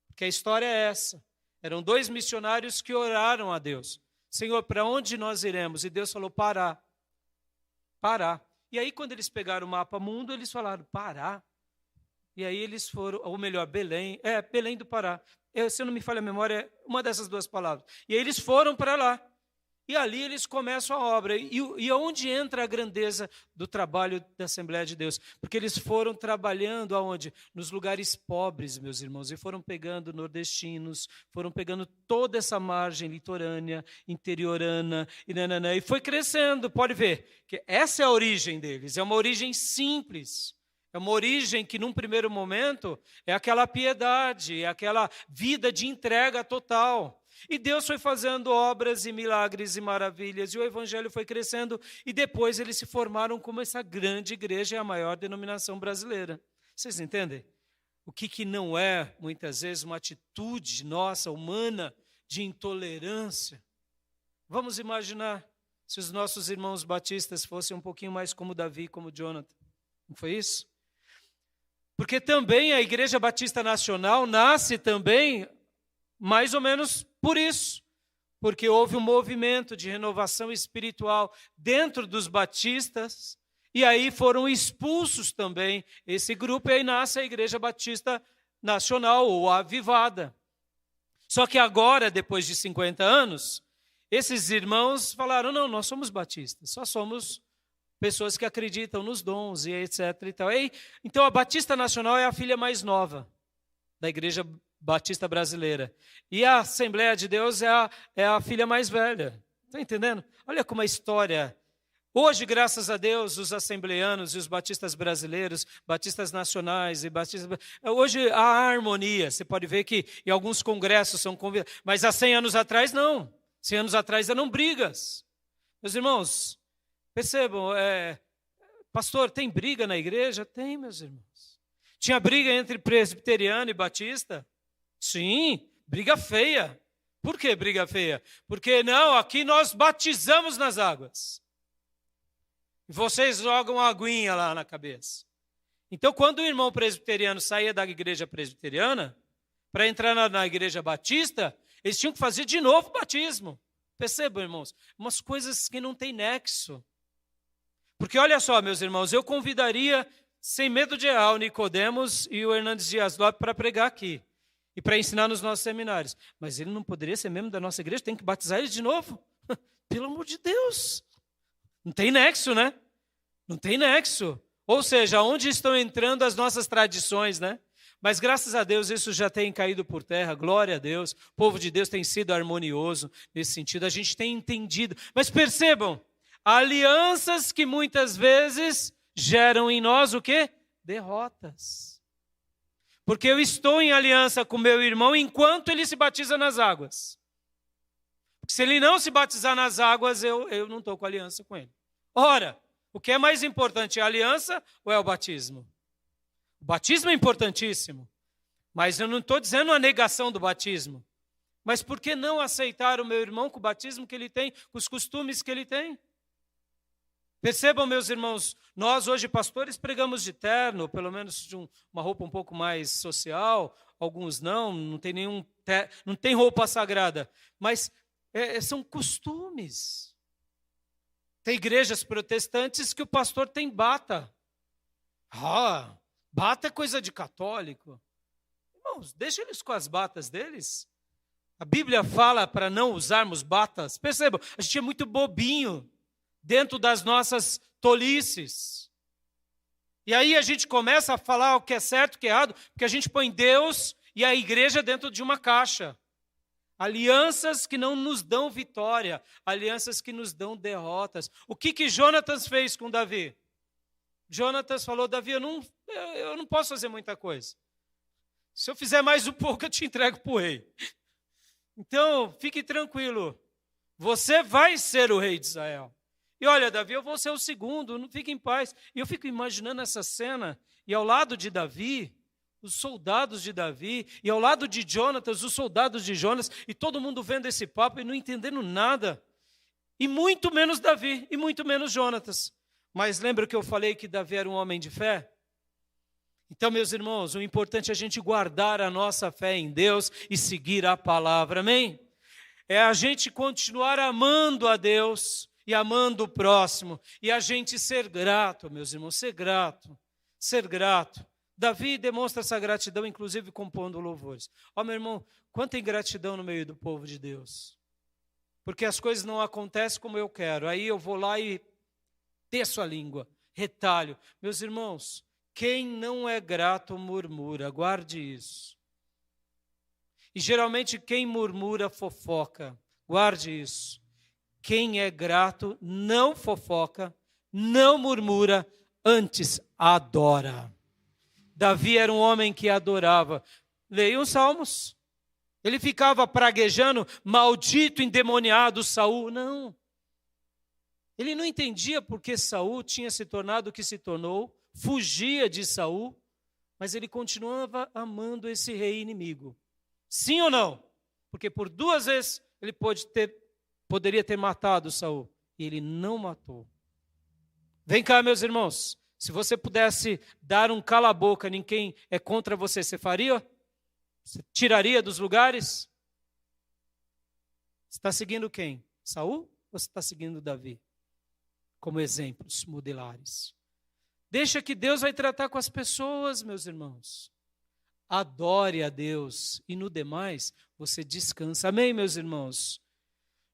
Porque a história é essa. Eram 2 missionários que oraram a Deus. Senhor, para onde nós iremos? E Deus falou, Pará. Pará. E aí, quando eles pegaram o mapa mundo, eles falaram, Pará. E aí eles foram, ou melhor, Belém. Belém do Pará. Se eu não me falha a memória, é uma dessas 2 palavras. E aí eles foram para lá. E ali eles começam a obra. E aonde entra a grandeza do trabalho da Assembleia de Deus? Porque eles foram trabalhando aonde? Nos lugares pobres, meus irmãos, e foram pegando nordestinos, foram pegando toda essa margem litorânea, interiorana, e foi crescendo. Pode ver que essa é a origem deles, é uma origem simples. É uma origem que, num primeiro momento, é aquela piedade, é aquela vida de entrega total. E Deus foi fazendo obras e milagres e maravilhas, e o evangelho foi crescendo, e depois eles se formaram como essa grande igreja, a maior denominação brasileira. Vocês entendem? O que não é, muitas vezes, uma atitude nossa, humana, de intolerância. Vamos imaginar se os nossos irmãos batistas fossem um pouquinho mais como Davi, como Jonathan. Não foi isso? Porque também a Igreja Batista Nacional nasce também mais ou menos por isso, porque houve um movimento de renovação espiritual dentro dos batistas, e aí foram expulsos também esse grupo, e aí nasce a Igreja Batista Nacional, ou Avivada. Só que agora, depois de 50 anos, esses irmãos falaram, não, nós somos batistas, só somos pessoas que acreditam nos dons, e etc. E tal. Então a Batista Nacional é a filha mais nova da Igreja Batista Brasileira. E a Assembleia de Deus é a filha mais velha. Está entendendo? Olha como a história. Hoje, graças a Deus, os assembleanos e os batistas brasileiros, batistas nacionais e batistas... Hoje há harmonia. Você pode ver que em alguns congressos são convidados. Mas há 100 anos atrás, não. 100 anos atrás eram brigas. Meus irmãos, percebam, pastor, tem briga na igreja? Tem, meus irmãos. Tinha briga entre presbiteriano e batista? Sim, briga feia. Por que briga feia? Porque não, aqui nós batizamos nas águas. E vocês jogam uma aguinha lá na cabeça. Então, quando o irmão presbiteriano saía da igreja presbiteriana, para entrar na igreja batista, eles tinham que fazer de novo o batismo. Percebam, irmãos, umas coisas que não tem nexo. Porque olha só, meus irmãos, eu convidaria, sem medo de errar, o Nicodemos e o Hernandes Dias Lopes para pregar aqui. E para ensinar nos nossos seminários. Mas ele não poderia ser membro da nossa igreja? Tem que batizar ele de novo? Pelo amor de Deus. Não tem nexo, né? Não tem nexo. Ou seja, onde estão entrando as nossas tradições, né? Mas graças a Deus isso já tem caído por terra. Glória a Deus. O povo de Deus tem sido harmonioso nesse sentido. A gente tem entendido. Mas percebam, alianças que muitas vezes geram em nós o quê? Derrotas. Porque eu estou em aliança com meu irmão enquanto ele se batiza nas águas. Porque se ele não se batizar nas águas, eu não estou com aliança com ele. Ora, o que é mais importante, é a aliança ou é o batismo? O batismo é importantíssimo, mas eu não estou dizendo a negação do batismo. Mas por que não aceitar o meu irmão com o batismo que ele tem, com os costumes que ele tem? Percebam, meus irmãos, nós hoje, pastores, pregamos de terno, pelo menos de uma roupa um pouco mais social, alguns não tem roupa sagrada, mas são costumes. Tem igrejas protestantes que o pastor tem bata. Bata é coisa de católico. Irmãos, deixa eles com as batas deles. A Bíblia fala para não usarmos batas. Percebam, a gente é muito bobinho dentro das nossas tolices. E aí a gente começa a falar o que é certo, o que é errado, porque a gente põe Deus e a igreja dentro de uma caixa. Alianças que não nos dão vitória, alianças que nos dão derrotas. O que Jonatas fez com Davi? Jonatas falou, Davi, eu não posso fazer muita coisa. Se eu fizer mais um pouco, eu te entrego para o rei. Então, fique tranquilo, você vai ser o rei de Israel. E olha, Davi, eu vou ser o segundo, não fique em paz. E eu fico imaginando essa cena, e ao lado de Davi, os soldados de Davi, e ao lado de Jonatas, os soldados de Jonas, e todo mundo vendo esse papo e não entendendo nada. E muito menos Davi, e muito menos Jonatas. Mas lembra que eu falei que Davi era um homem de fé? Então, meus irmãos, o importante é a gente guardar a nossa fé em Deus e seguir a palavra, amém? É a gente continuar amando a Deus e amando o próximo, e a gente ser grato, meus irmãos, ser grato, ser grato. Davi demonstra essa gratidão, inclusive compondo louvores. Ó, meu irmão, quanta ingratidão no meio do povo de Deus. porque as coisas não acontecem como eu quero. Aí eu vou lá e desço a língua, retalho. Meus irmãos, quem não é grato murmura, guarde isso. E geralmente quem murmura fofoca, guarde isso. Quem é grato não fofoca, não murmura, antes adora. Davi era um homem que adorava. Leiam os Salmos. Ele ficava praguejando, maldito, endemoniado Saul. Não. Ele não entendia porque Saul tinha se tornado o que se tornou, fugia de Saul, mas ele continuava amando esse rei inimigo. Sim ou não? Porque por 2 vezes ele poderia ter matado Saul, e ele não matou. Vem cá, meus irmãos, se você pudesse dar um cala-boca em quem é contra você, você faria? Você tiraria dos lugares? Você está seguindo quem? Saul ou você está seguindo Davi? Como exemplos modelares. Deixa que Deus vai tratar com as pessoas, meus irmãos. Adore a Deus e no demais você descansa. Amém, meus irmãos?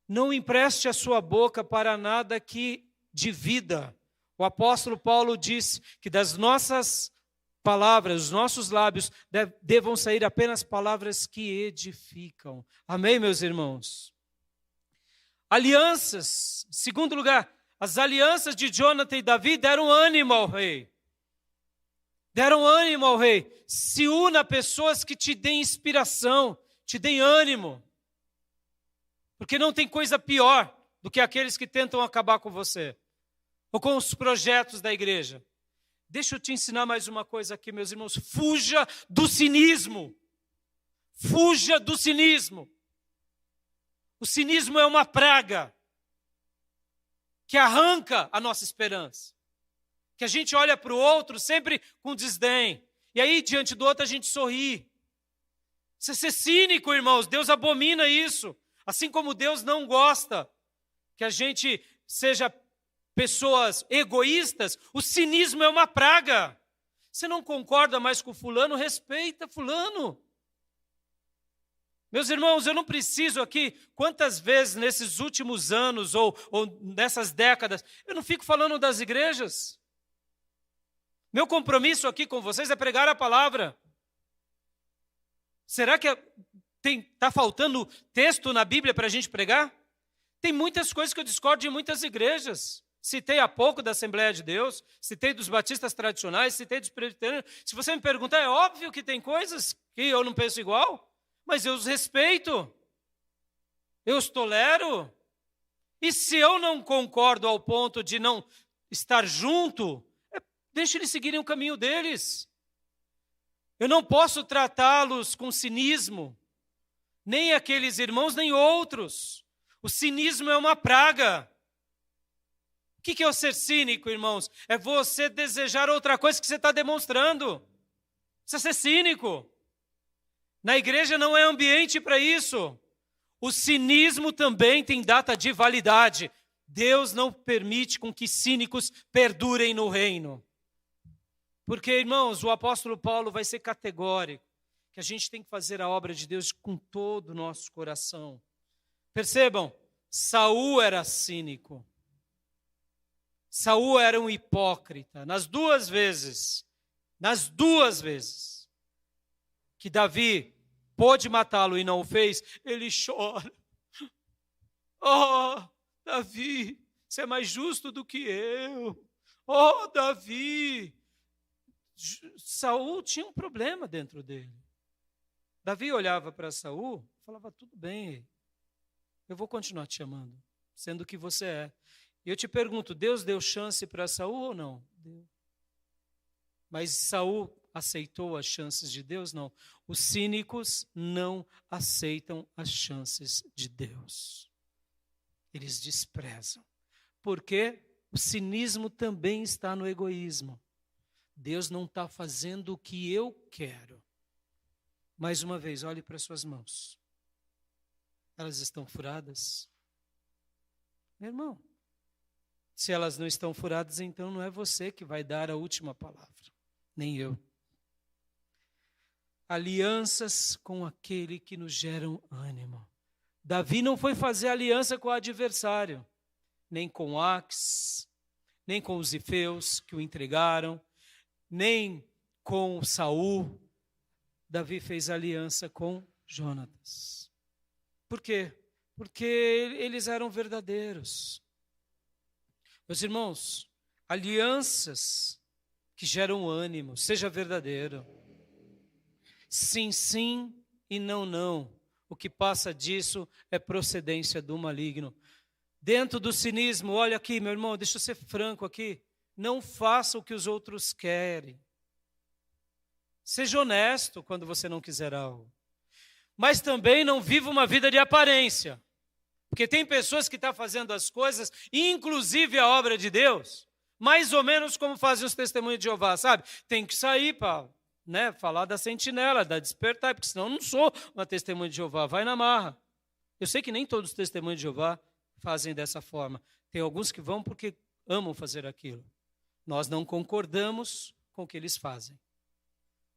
Não empreste a sua boca para nada que divida. O apóstolo Paulo disse que das nossas palavras, dos nossos lábios, devam sair apenas palavras que edificam. Amém, meus irmãos? Alianças. Segundo lugar, as alianças de Jonathan e Davi deram ânimo ao rei. Deram ânimo ao rei. Se una a pessoas que te deem inspiração, te deem ânimo. Porque não tem coisa pior do que aqueles que tentam acabar com você. Ou com os projetos da igreja. Deixa eu te ensinar mais uma coisa aqui, meus irmãos. Fuja do cinismo. Fuja do cinismo. O cinismo é uma praga que arranca a nossa esperança. Que a gente olha para o outro sempre com desdém. E aí, diante do outro, a gente sorri. Você ser cínico, irmãos, Deus abomina isso. Assim como Deus não gosta que a gente seja pessoas egoístas, o cinismo é uma praga. Você não concorda mais com fulano, respeita fulano. Meus irmãos, eu não preciso aqui, quantas vezes nesses últimos anos ou nessas décadas, eu não fico falando das igrejas. Meu compromisso aqui com vocês é pregar a palavra. Será que está faltando texto na Bíblia para a gente pregar? Tem muitas coisas que eu discordo de muitas igrejas. Citei há pouco da Assembleia de Deus, citei dos batistas tradicionais, citei dos presbiterianos. Se você me perguntar, é óbvio que tem coisas que eu não penso igual, mas eu os respeito, eu os tolero. E se eu não concordo ao ponto de não estar junto, deixe eles seguirem o caminho deles. Eu não posso tratá-los com cinismo, nem aqueles irmãos, nem outros. O cinismo é uma praga. O que é o ser cínico, irmãos? É você desejar outra coisa que você está demonstrando. Você ser cínico. Na igreja não é ambiente para isso. O cinismo também tem data de validade. Deus não permite com que cínicos perdurem no reino. Porque, irmãos, o apóstolo Paulo vai ser categórico, que a gente tem que fazer a obra de Deus com todo o nosso coração. Percebam, Saul era cínico. Saul era um hipócrita. Nas duas vezes que Davi pôde matá-lo e não o fez, ele chora. Oh, Davi, você é mais justo do que eu. Oh, Davi. Saul tinha um problema dentro dele. Davi olhava para Saul e falava, tudo bem, eu vou continuar te amando, sendo o que você é. E eu te pergunto, Deus deu chance para Saul ou não? Deu. Mas Saul aceitou as chances de Deus? Não. Os cínicos não aceitam as chances de Deus. Eles desprezam. Porque o cinismo também está no egoísmo. Deus não está fazendo o que eu quero. Mais uma vez, olhe para suas mãos. Elas estão furadas? Meu irmão, se elas não estão furadas, então não é você que vai dar a última palavra, nem eu. Alianças com aquele que nos geram ânimo. Davi não foi fazer aliança com o adversário, nem com Aques, nem com os zifeus que o entregaram, nem com Saul. Davi fez aliança com Jonatas. Por quê? Porque eles eram verdadeiros. Meus irmãos, alianças que geram ânimo, seja verdadeiro. Sim, sim e não, não. O que passa disso é procedência do maligno. Dentro do cinismo, olha aqui, meu irmão, deixa eu ser franco aqui. Não faça o que os outros querem. Seja honesto quando você não quiser algo. Mas também não viva uma vida de aparência. Porque tem pessoas que estão fazendo as coisas, inclusive a obra de Deus, mais ou menos como fazem os testemunhos de Jeová, sabe? Tem que sair para falar da sentinela, da despertar, porque senão eu não sou uma testemunha de Jeová, vai na marra. Eu sei que nem todos os testemunhos de Jeová fazem dessa forma. Tem alguns que vão porque amam fazer aquilo. Nós não concordamos com o que eles fazem.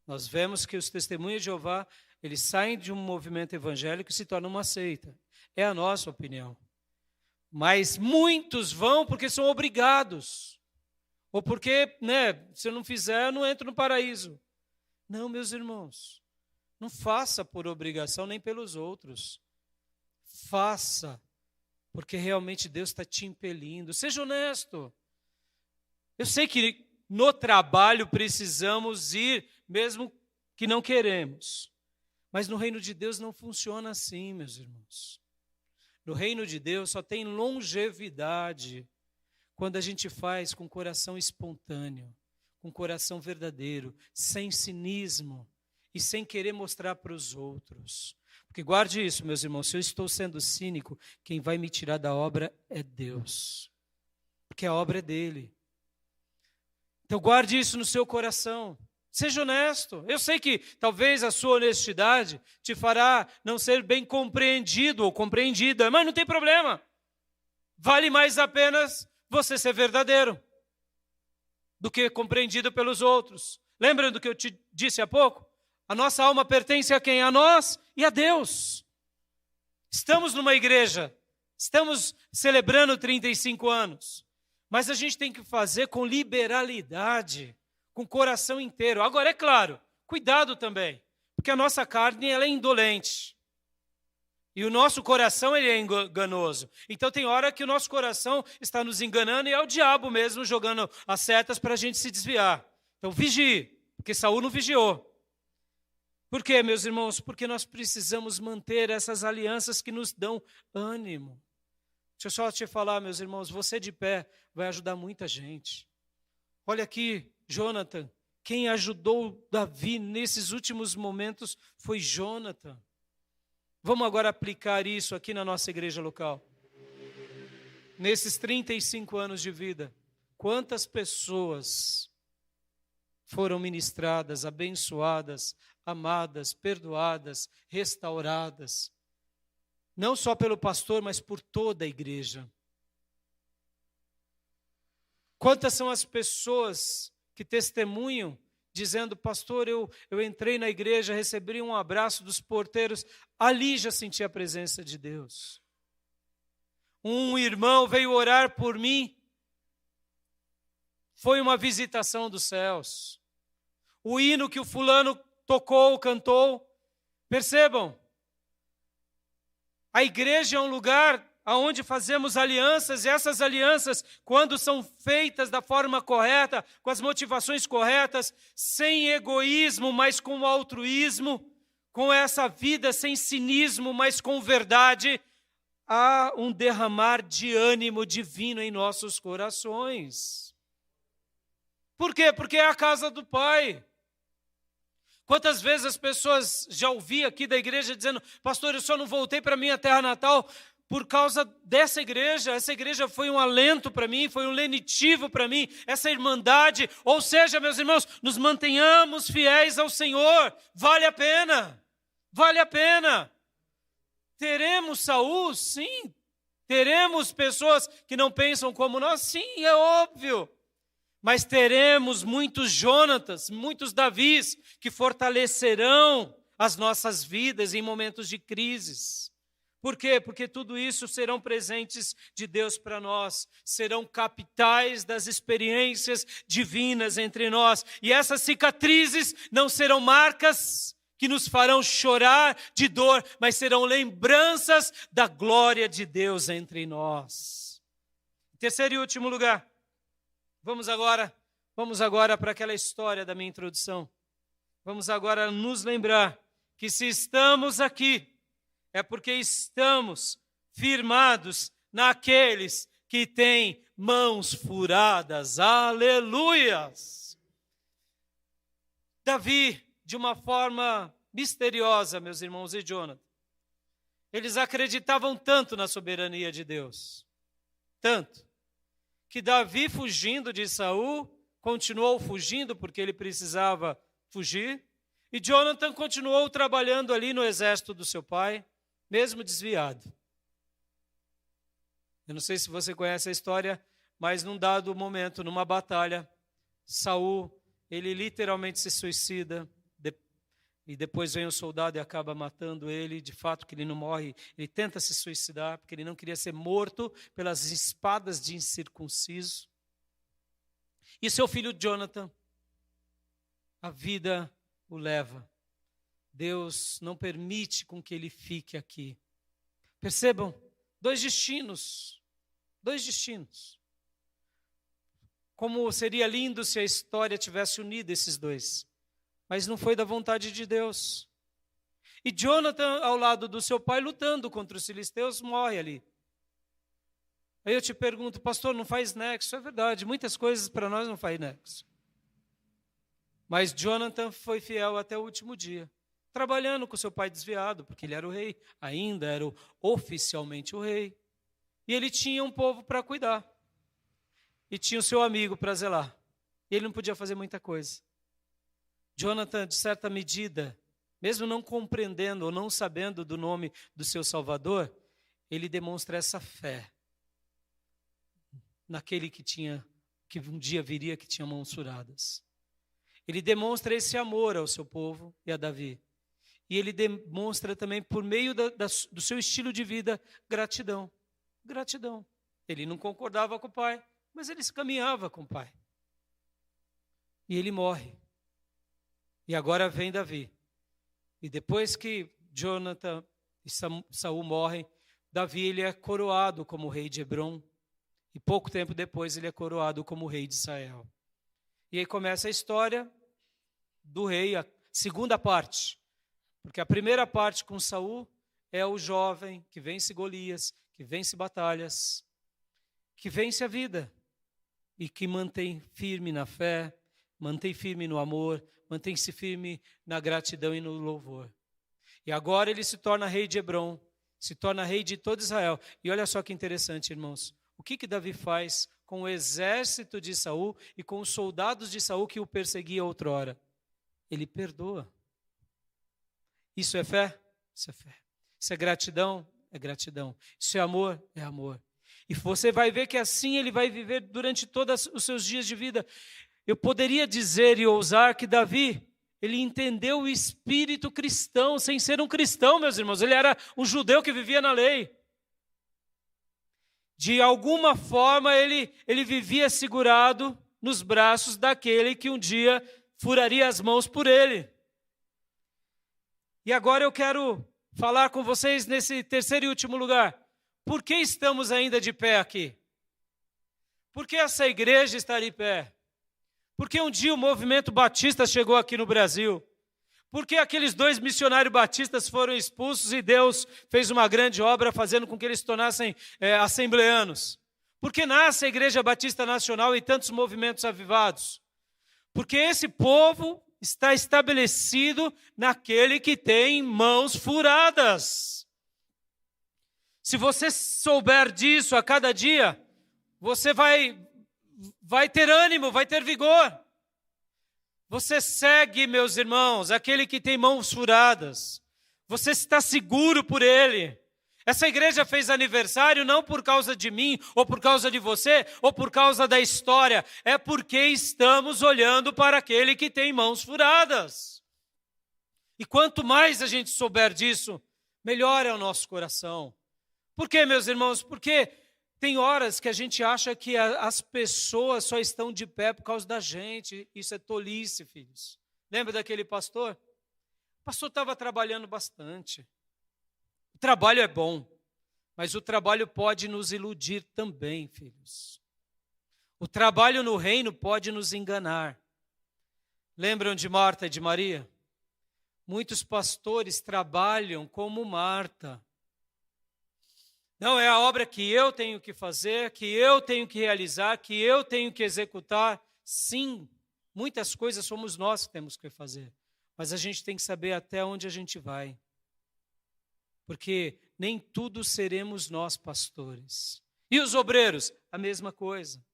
Nós vemos que os testemunhos de Jeová, eles saem de um movimento evangélico e se tornam uma seita. É a nossa opinião. Mas muitos vão porque são obrigados. Ou porque, se eu não fizer, eu não entro no paraíso. Não, meus irmãos. Não faça por obrigação nem pelos outros. Faça porque realmente Deus está te impelindo. Seja honesto. Eu sei que no trabalho precisamos ir, mesmo que não queremos. Mas no reino de Deus não funciona assim, meus irmãos. No reino de Deus só tem longevidade quando a gente faz com coração espontâneo, com coração verdadeiro, sem cinismo e sem querer mostrar para os outros. Porque guarde isso, meus irmãos, se eu estou sendo cínico, quem vai me tirar da obra é Deus. Porque a obra é dele. Então guarde isso no seu coração. Seja honesto. Eu sei que talvez a sua honestidade te fará não ser bem compreendido ou compreendida, mas não tem problema. Vale mais apenas você ser verdadeiro do que compreendido pelos outros. Lembra do que eu te disse há pouco? A nossa alma pertence a quem? A nós e a Deus. Estamos numa igreja, estamos celebrando 35 anos, mas a gente tem que fazer com liberalidade, com coração inteiro. Agora, é claro, cuidado também, porque a nossa carne ela é indolente. E o nosso coração ele é enganoso. Então tem hora que o nosso coração está nos enganando e é o diabo mesmo jogando as setas para a gente se desviar. Então vigie, porque Saul não vigiou. Por quê, meus irmãos? Porque nós precisamos manter essas alianças que nos dão ânimo. Deixa eu só te falar, meus irmãos, você de pé vai ajudar muita gente. Olha aqui, Jonathan, quem ajudou Davi nesses últimos momentos foi Jonathan. Vamos agora aplicar isso aqui na nossa igreja local. Nesses 35 anos de vida, quantas pessoas foram ministradas, abençoadas, amadas, perdoadas, restauradas, não só pelo pastor, mas por toda a igreja. Quantas são as pessoas que testemunham, dizendo, pastor, eu entrei na igreja, recebi um abraço dos porteiros, ali já senti a presença de Deus. Um irmão veio orar por mim, foi uma visitação dos céus. O hino que o fulano tocou, cantou, percebam, a igreja é um lugar onde fazemos alianças, e essas alianças, quando são feitas da forma correta, com as motivações corretas, sem egoísmo, mas com altruísmo, com essa vida sem cinismo, mas com verdade, há um derramar de ânimo divino em nossos corações. Por quê? Porque é a casa do Pai. Quantas vezes as pessoas já ouvi aqui da igreja dizendo, pastor, eu só não voltei para a minha terra natal por causa dessa igreja. Essa igreja foi um alento para mim, foi um lenitivo para mim, essa irmandade. Ou seja, meus irmãos, nos mantenhamos fiéis ao Senhor. Vale a pena, vale a pena. Teremos Saul? Sim. Teremos pessoas que não pensam como nós? Sim, é óbvio. Mas teremos muitos Jonatas, muitos Davis, que fortalecerão as nossas vidas em momentos de crises. Por quê? Porque tudo isso serão presentes de Deus para nós, serão capitais das experiências divinas entre nós. E essas cicatrizes não serão marcas que nos farão chorar de dor, mas serão lembranças da glória de Deus entre nós. Em terceiro e último lugar, vamos agora para aquela história da minha introdução. Vamos agora nos lembrar que se estamos aqui, é porque estamos firmados naqueles que têm mãos furadas. Aleluias! Davi, de uma forma misteriosa, meus irmãos e Jonathan, eles acreditavam tanto na soberania de Deus, tanto, que Davi, fugindo de Saul, continuou fugindo porque ele precisava fugir, e Jonathan continuou trabalhando ali no exército do seu pai, mesmo desviado. Eu não sei se você conhece a história, mas num dado momento, numa batalha, Saul, ele literalmente se suicida, e depois vem o soldado e acaba matando ele. De fato que ele não morre, ele tenta se suicidar, porque ele não queria ser morto pelas espadas de incircunciso. E seu filho Jonathan, a vida o leva. Deus não permite com que ele fique aqui. Percebam, dois destinos. Como seria lindo se a história tivesse unido esses dois. Mas não foi da vontade de Deus. E Jonathan, ao lado do seu pai, lutando contra os filisteus, morre ali. Aí eu te pergunto, pastor, não faz nexo? É verdade, muitas coisas para nós não faz nexo. Mas Jonathan foi fiel até o último dia, trabalhando com seu pai desviado, porque ele era o rei, ainda era oficialmente o rei. E ele tinha um povo para cuidar. E tinha o seu amigo para zelar. E ele não podia fazer muita coisa. Jonathan, de certa medida, mesmo não compreendendo ou não sabendo do nome do seu Salvador, ele demonstra essa fé naquele que um dia viria, que tinha mãos furadas. Ele demonstra esse amor ao seu povo e a Davi. E ele demonstra também, por meio do seu estilo de vida, gratidão. Gratidão. Ele não concordava com o pai, mas ele caminhava com o pai. E ele morre. E agora vem Davi. E depois que Jonathan e Saul morrem, Davi ele é coroado como rei de Hebrom. E pouco tempo depois ele é coroado como rei de Israel. E aí começa a história do rei, a segunda parte. Porque a primeira parte com Saul é o jovem que vence Golias, que vence batalhas, que vence a vida e que mantém firme na fé, mantém firme no amor, mantém-se firme na gratidão e no louvor. E agora ele se torna rei de Hebrom, se torna rei de todo Israel. E olha só que interessante, irmãos. O que Davi faz com o exército de Saul e com os soldados de Saul que o perseguiam outrora? Ele perdoa. Isso é fé? Isso é fé. Isso é gratidão? É gratidão. Isso é amor? É amor. E você vai ver que assim ele vai viver durante todos os seus dias de vida. Eu poderia dizer e ousar que Davi, ele entendeu o espírito cristão, sem ser um cristão, meus irmãos. Ele era um judeu que vivia na lei. De alguma forma, ele vivia segurado nos braços daquele que um dia furaria as mãos por ele. E agora eu quero falar com vocês nesse terceiro e último lugar. Por que estamos ainda de pé aqui? Por que essa igreja está de pé? Porque um dia o movimento batista chegou aqui no Brasil. Porque aqueles 2 missionários batistas foram expulsos e Deus fez uma grande obra fazendo com que eles se tornassem assembleanos. Porque nasce a Igreja Batista Nacional e tantos movimentos avivados. Porque esse povo está estabelecido naquele que tem mãos furadas. Se você souber disso a cada dia, você vai ter ânimo, vai ter vigor. Você segue, meus irmãos, aquele que tem mãos furadas. Você está seguro por ele. Essa igreja fez aniversário não por causa de mim, ou por causa de você, ou por causa da história. É porque estamos olhando para aquele que tem mãos furadas. E quanto mais a gente souber disso, melhor é o nosso coração. Por quê, meus irmãos? Porque tem horas que a gente acha que as pessoas só estão de pé por causa da gente. Isso é tolice, filhos. Lembra daquele pastor? O pastor estava trabalhando bastante. O trabalho é bom, mas o trabalho pode nos iludir também, filhos. O trabalho no reino pode nos enganar. Lembram de Marta e de Maria? Muitos pastores trabalham como Marta. Não, é a obra que eu tenho que fazer, que eu tenho que realizar, que eu tenho que executar. Sim, muitas coisas somos nós que temos que fazer. Mas a gente tem que saber até onde a gente vai. Porque nem tudo seremos nós pastores. E os obreiros? A mesma coisa.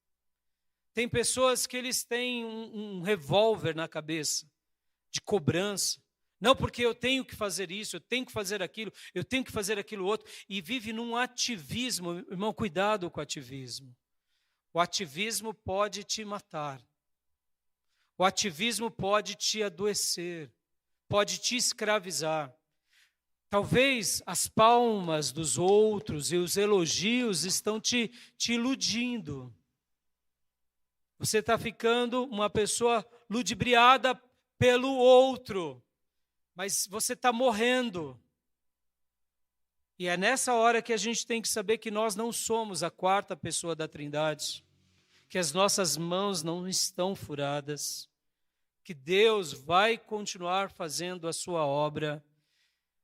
Tem pessoas que eles têm um revólver na cabeça, de cobrança. Não, porque eu tenho que fazer isso, eu tenho que fazer aquilo, eu tenho que fazer aquilo outro. E vive num ativismo. Irmão, cuidado com o ativismo. O ativismo pode te matar. O ativismo pode te adoecer, pode te escravizar. Talvez as palmas dos outros e os elogios estão te iludindo. Você está ficando uma pessoa ludibriada pelo outro, mas você está morrendo. E é nessa hora que a gente tem que saber que nós não somos a quarta pessoa da Trindade, que as nossas mãos não estão furadas, que Deus vai continuar fazendo a sua obra.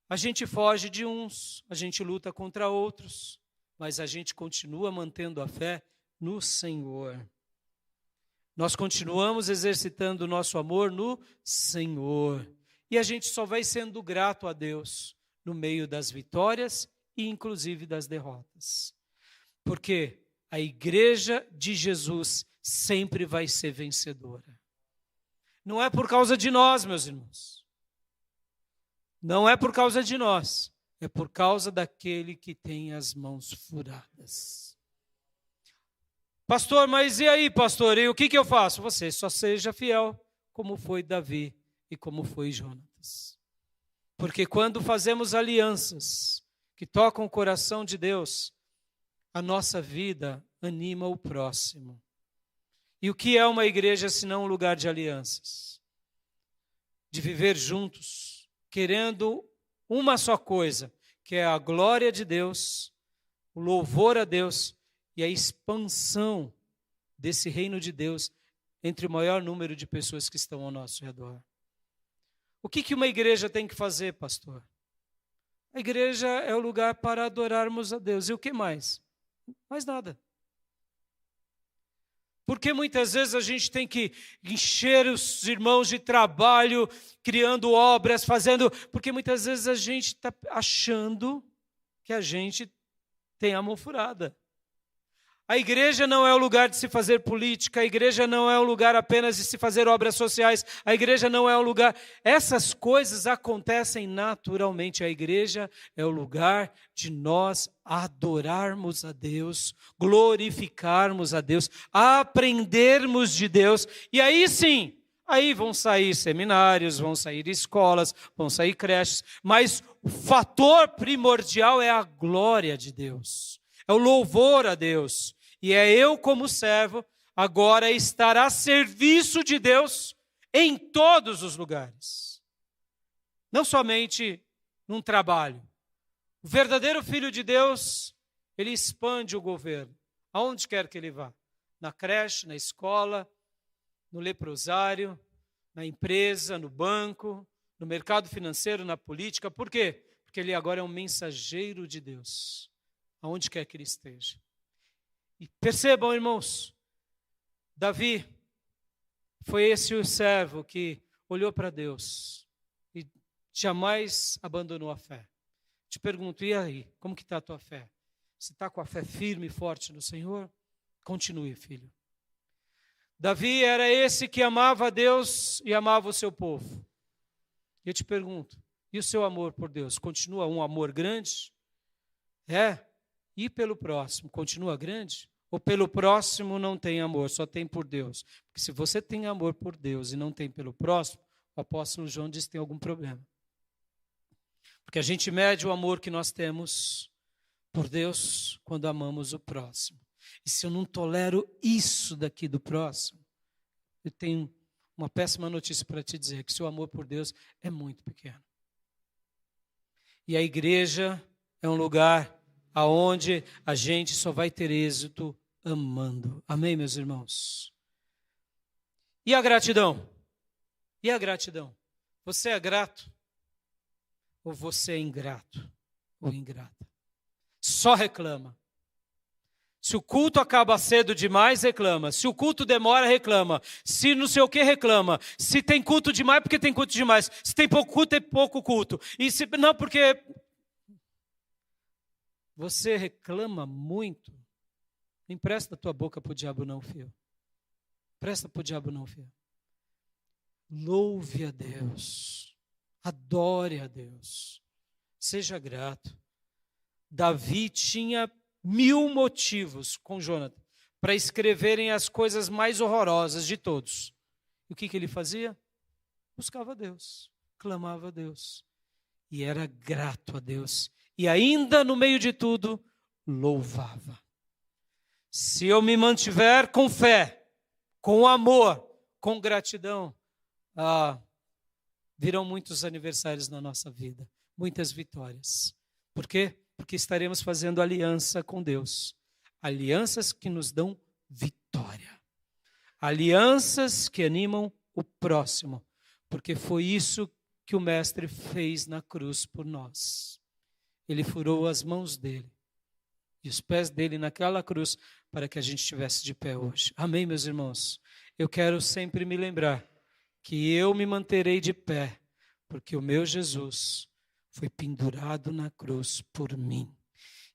A gente foge de uns, a gente luta contra outros, mas a gente continua mantendo a fé no Senhor. Nós continuamos exercitando o nosso amor no Senhor. E a gente só vai sendo grato a Deus no meio das vitórias e inclusive das derrotas. Porque a igreja de Jesus sempre vai ser vencedora. Não é por causa de nós, meus irmãos. Não é por causa de nós. É por causa daquele que tem as mãos furadas. Pastor, mas e aí, pastor? E o que eu faço? Você só seja fiel, como foi Davi e como foi Jonatas. Porque quando fazemos alianças que tocam o coração de Deus, a nossa vida anima o próximo. E o que é uma igreja senão um lugar de alianças? De viver juntos, querendo uma só coisa, que é a glória de Deus, o louvor a Deus e a expansão desse reino de Deus entre o maior número de pessoas que estão ao nosso redor. O que uma igreja tem que fazer, pastor? A igreja é o lugar para adorarmos a Deus. E o que mais? Mais nada. Porque muitas vezes a gente tem que encher os irmãos de trabalho, criando obras, fazendo... Porque muitas vezes a gente está achando que a gente tem a mão furada. A igreja não é o lugar de se fazer política, a igreja não é o lugar apenas de se fazer obras sociais, a igreja não é o lugar... Essas coisas acontecem naturalmente. A igreja é o lugar de nós adorarmos a Deus, glorificarmos a Deus, aprendermos de Deus. E aí sim, aí vão sair seminários, vão sair escolas, vão sair creches, mas o fator primordial é a glória de Deus, é o louvor a Deus. E é eu, como servo, agora estar a serviço de Deus em todos os lugares. Não somente num trabalho. O verdadeiro filho de Deus, ele expande o governo, aonde quer que ele vá. Na creche, na escola, no leprosário, na empresa, no banco, no mercado financeiro, na política. Por quê? Porque ele agora é um mensageiro de Deus, aonde quer que ele esteja. E percebam, irmãos, Davi foi esse o servo que olhou para Deus e jamais abandonou a fé. Te pergunto, e aí, como que está a tua fé? Você está com a fé firme e forte no Senhor? Continue, filho. Davi era esse que amava a Deus e amava o seu povo. E eu te pergunto, e o seu amor por Deus? Continua um amor grande? E pelo próximo, continua grande? Ou pelo próximo não tem amor, só tem por Deus? Porque se você tem amor por Deus e não tem pelo próximo, o apóstolo João diz que tem algum problema. Porque a gente mede o amor que nós temos por Deus quando amamos o próximo. E se eu não tolero isso daqui do próximo, eu tenho uma péssima notícia para te dizer, que seu amor por Deus é muito pequeno. E a igreja é um lugar aonde a gente só vai ter êxito amando. Amém, meus irmãos? E a gratidão? E a gratidão? Você é grato? Ou você é ingrato ou ingrata? Só reclama. Se o culto acaba cedo demais, reclama. Se o culto demora, reclama. Se não sei o que, reclama. Se tem culto demais, porque tem culto demais. Se tem pouco culto, tem pouco culto. E se não, porque você reclama muito. Não empresta a tua boca para o diabo não, filho. Presta para o diabo não, filho. Louve a Deus. Adore a Deus. Seja grato. Davi tinha 1000 motivos com Jonathan para escreverem as coisas mais horrorosas de todos. E o que ele fazia? Buscava a Deus, clamava a Deus. E era grato a Deus. E ainda no meio de tudo, louvava. Se eu me mantiver com fé, com amor, com gratidão, virão muitos aniversários na nossa vida, muitas vitórias. Por quê? Porque estaremos fazendo aliança com Deus. Alianças que nos dão vitória. Alianças que animam o próximo. Porque foi isso que o Mestre fez na cruz por nós. Ele furou as mãos dele e os pés dele naquela cruz para que a gente estivesse de pé hoje. Amém, meus irmãos? Eu quero sempre me lembrar que eu me manterei de pé, porque o meu Jesus foi pendurado na cruz por mim.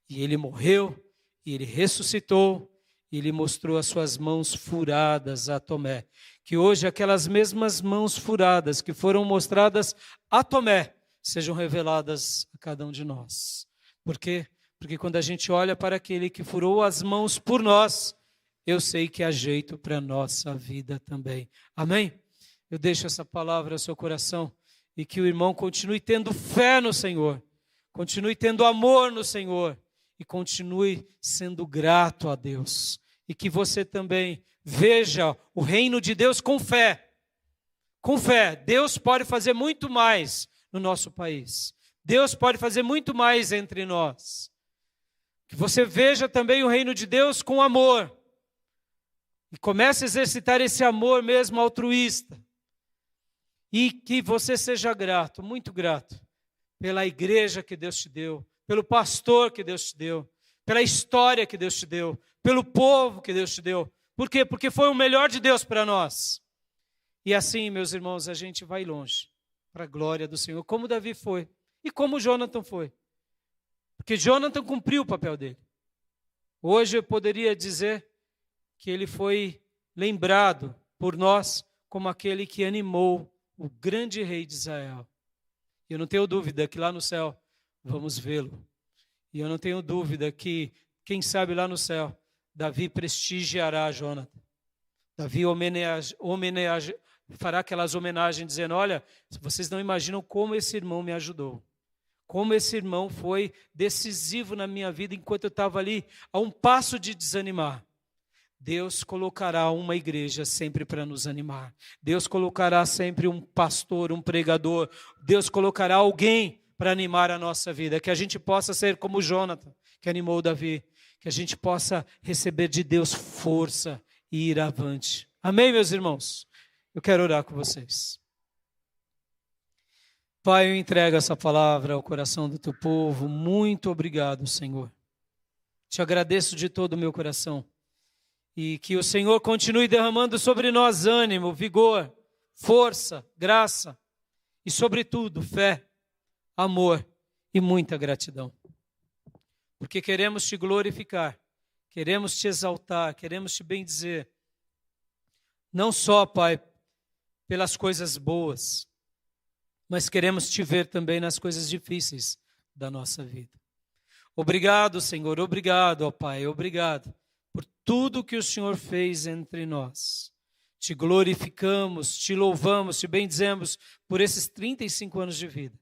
E ele morreu, e ele ressuscitou, e ele mostrou as suas mãos furadas a Tomé. Que hoje aquelas mesmas mãos furadas que foram mostradas a Tomé sejam reveladas a cada um de nós. Por quê? Porque quando a gente olha para aquele que furou as mãos por nós, eu sei que há jeito para a nossa vida também. Amém? Eu deixo essa palavra ao seu coração. E que o irmão continue tendo fé no Senhor, continue tendo amor no Senhor e continue sendo grato a Deus. E que você também veja o reino de Deus com fé. Com fé, Deus pode fazer muito mais no nosso país. Deus pode fazer muito mais entre nós. Que você veja também o reino de Deus com amor. E comece a exercitar esse amor mesmo altruísta. E que você seja grato, muito grato, pela igreja que Deus te deu, pelo pastor que Deus te deu, pela história que Deus te deu, pelo povo que Deus te deu. Por quê? Porque foi o melhor de Deus para nós. E assim, meus irmãos, a gente vai longe, para a glória do Senhor, como Davi foi e como Jonathan foi. Porque Jonathan cumpriu o papel dele. Hoje eu poderia dizer que ele foi lembrado por nós como aquele que animou o grande rei de Israel. E eu não tenho dúvida que lá no céu vamos vê-lo. E eu não tenho dúvida que, quem sabe lá no céu, Davi prestigiará Jonathan. Davi fará aquelas homenagens dizendo, olha, vocês não imaginam como esse irmão me ajudou. Como esse irmão foi decisivo na minha vida enquanto eu estava ali a um passo de desanimar. Deus colocará uma igreja sempre para nos animar. Deus colocará sempre um pastor, um pregador. Deus colocará alguém para animar a nossa vida. Que a gente possa ser como Jonathan, que animou Davi. Que a gente possa receber de Deus força e ir avante. Amém, meus irmãos? Eu quero orar com vocês. Pai, eu entrego essa palavra ao coração do teu povo. Muito obrigado, Senhor. Te agradeço de todo o meu coração. E que o Senhor continue derramando sobre nós ânimo, vigor, força, graça e, sobretudo, fé, amor e muita gratidão. Porque queremos te glorificar, queremos te exaltar, queremos te bendizer. Não só, Pai, pelas coisas boas, mas queremos te ver também nas coisas difíceis da nossa vida. Obrigado, Senhor, obrigado, ó Pai, obrigado por tudo que o Senhor fez entre nós. Te glorificamos, te louvamos, te bendizemos por esses 35 anos de vida.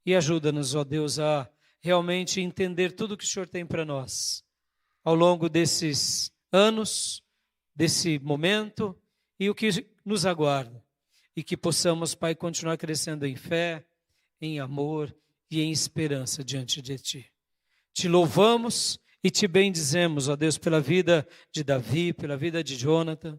e ajuda-nos, ó Deus, a realmente entender tudo o que o Senhor tem para nós ao longo desses anos, desse momento e o que nos aguarda. E que possamos, Pai, continuar crescendo em fé, em amor e em esperança diante de Ti. Te louvamos e te bendizemos, ó Deus, pela vida de Davi, pela vida de Jonathan.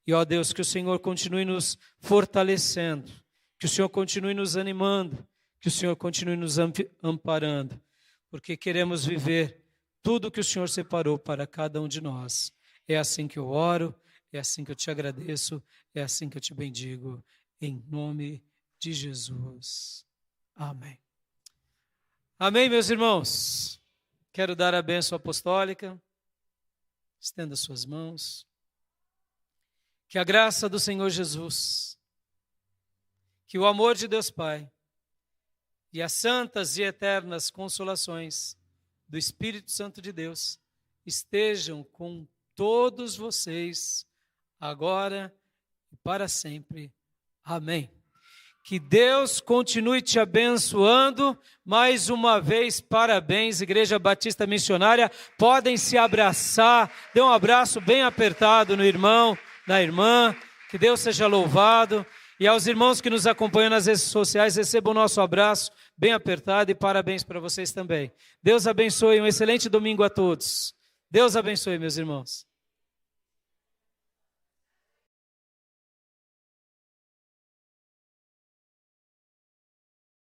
E, ó Deus, que o Senhor continue nos fortalecendo, que o Senhor continue nos animando, que o Senhor continue nos amparando, porque queremos viver tudo que o Senhor separou para cada um de nós. É assim que eu oro, é assim que eu te agradeço, é assim que eu te bendigo, em nome de Jesus. Amém. Amém, meus irmãos. Quero dar a bênção apostólica. Estenda suas mãos. Que a graça do Senhor Jesus, que o amor de Deus Pai e as santas e eternas consolações do Espírito Santo de Deus estejam com todos vocês, agora e para sempre. Amém. Que Deus continue te abençoando. Mais uma vez, parabéns, Igreja Batista Missionária. Podem se abraçar. Dê um abraço bem apertado no irmão, na irmã. Que Deus seja louvado. E aos irmãos que nos acompanham nas redes sociais, recebam o nosso abraço bem apertado e parabéns para vocês também. Deus abençoe, um excelente domingo a todos. Deus abençoe, meus irmãos.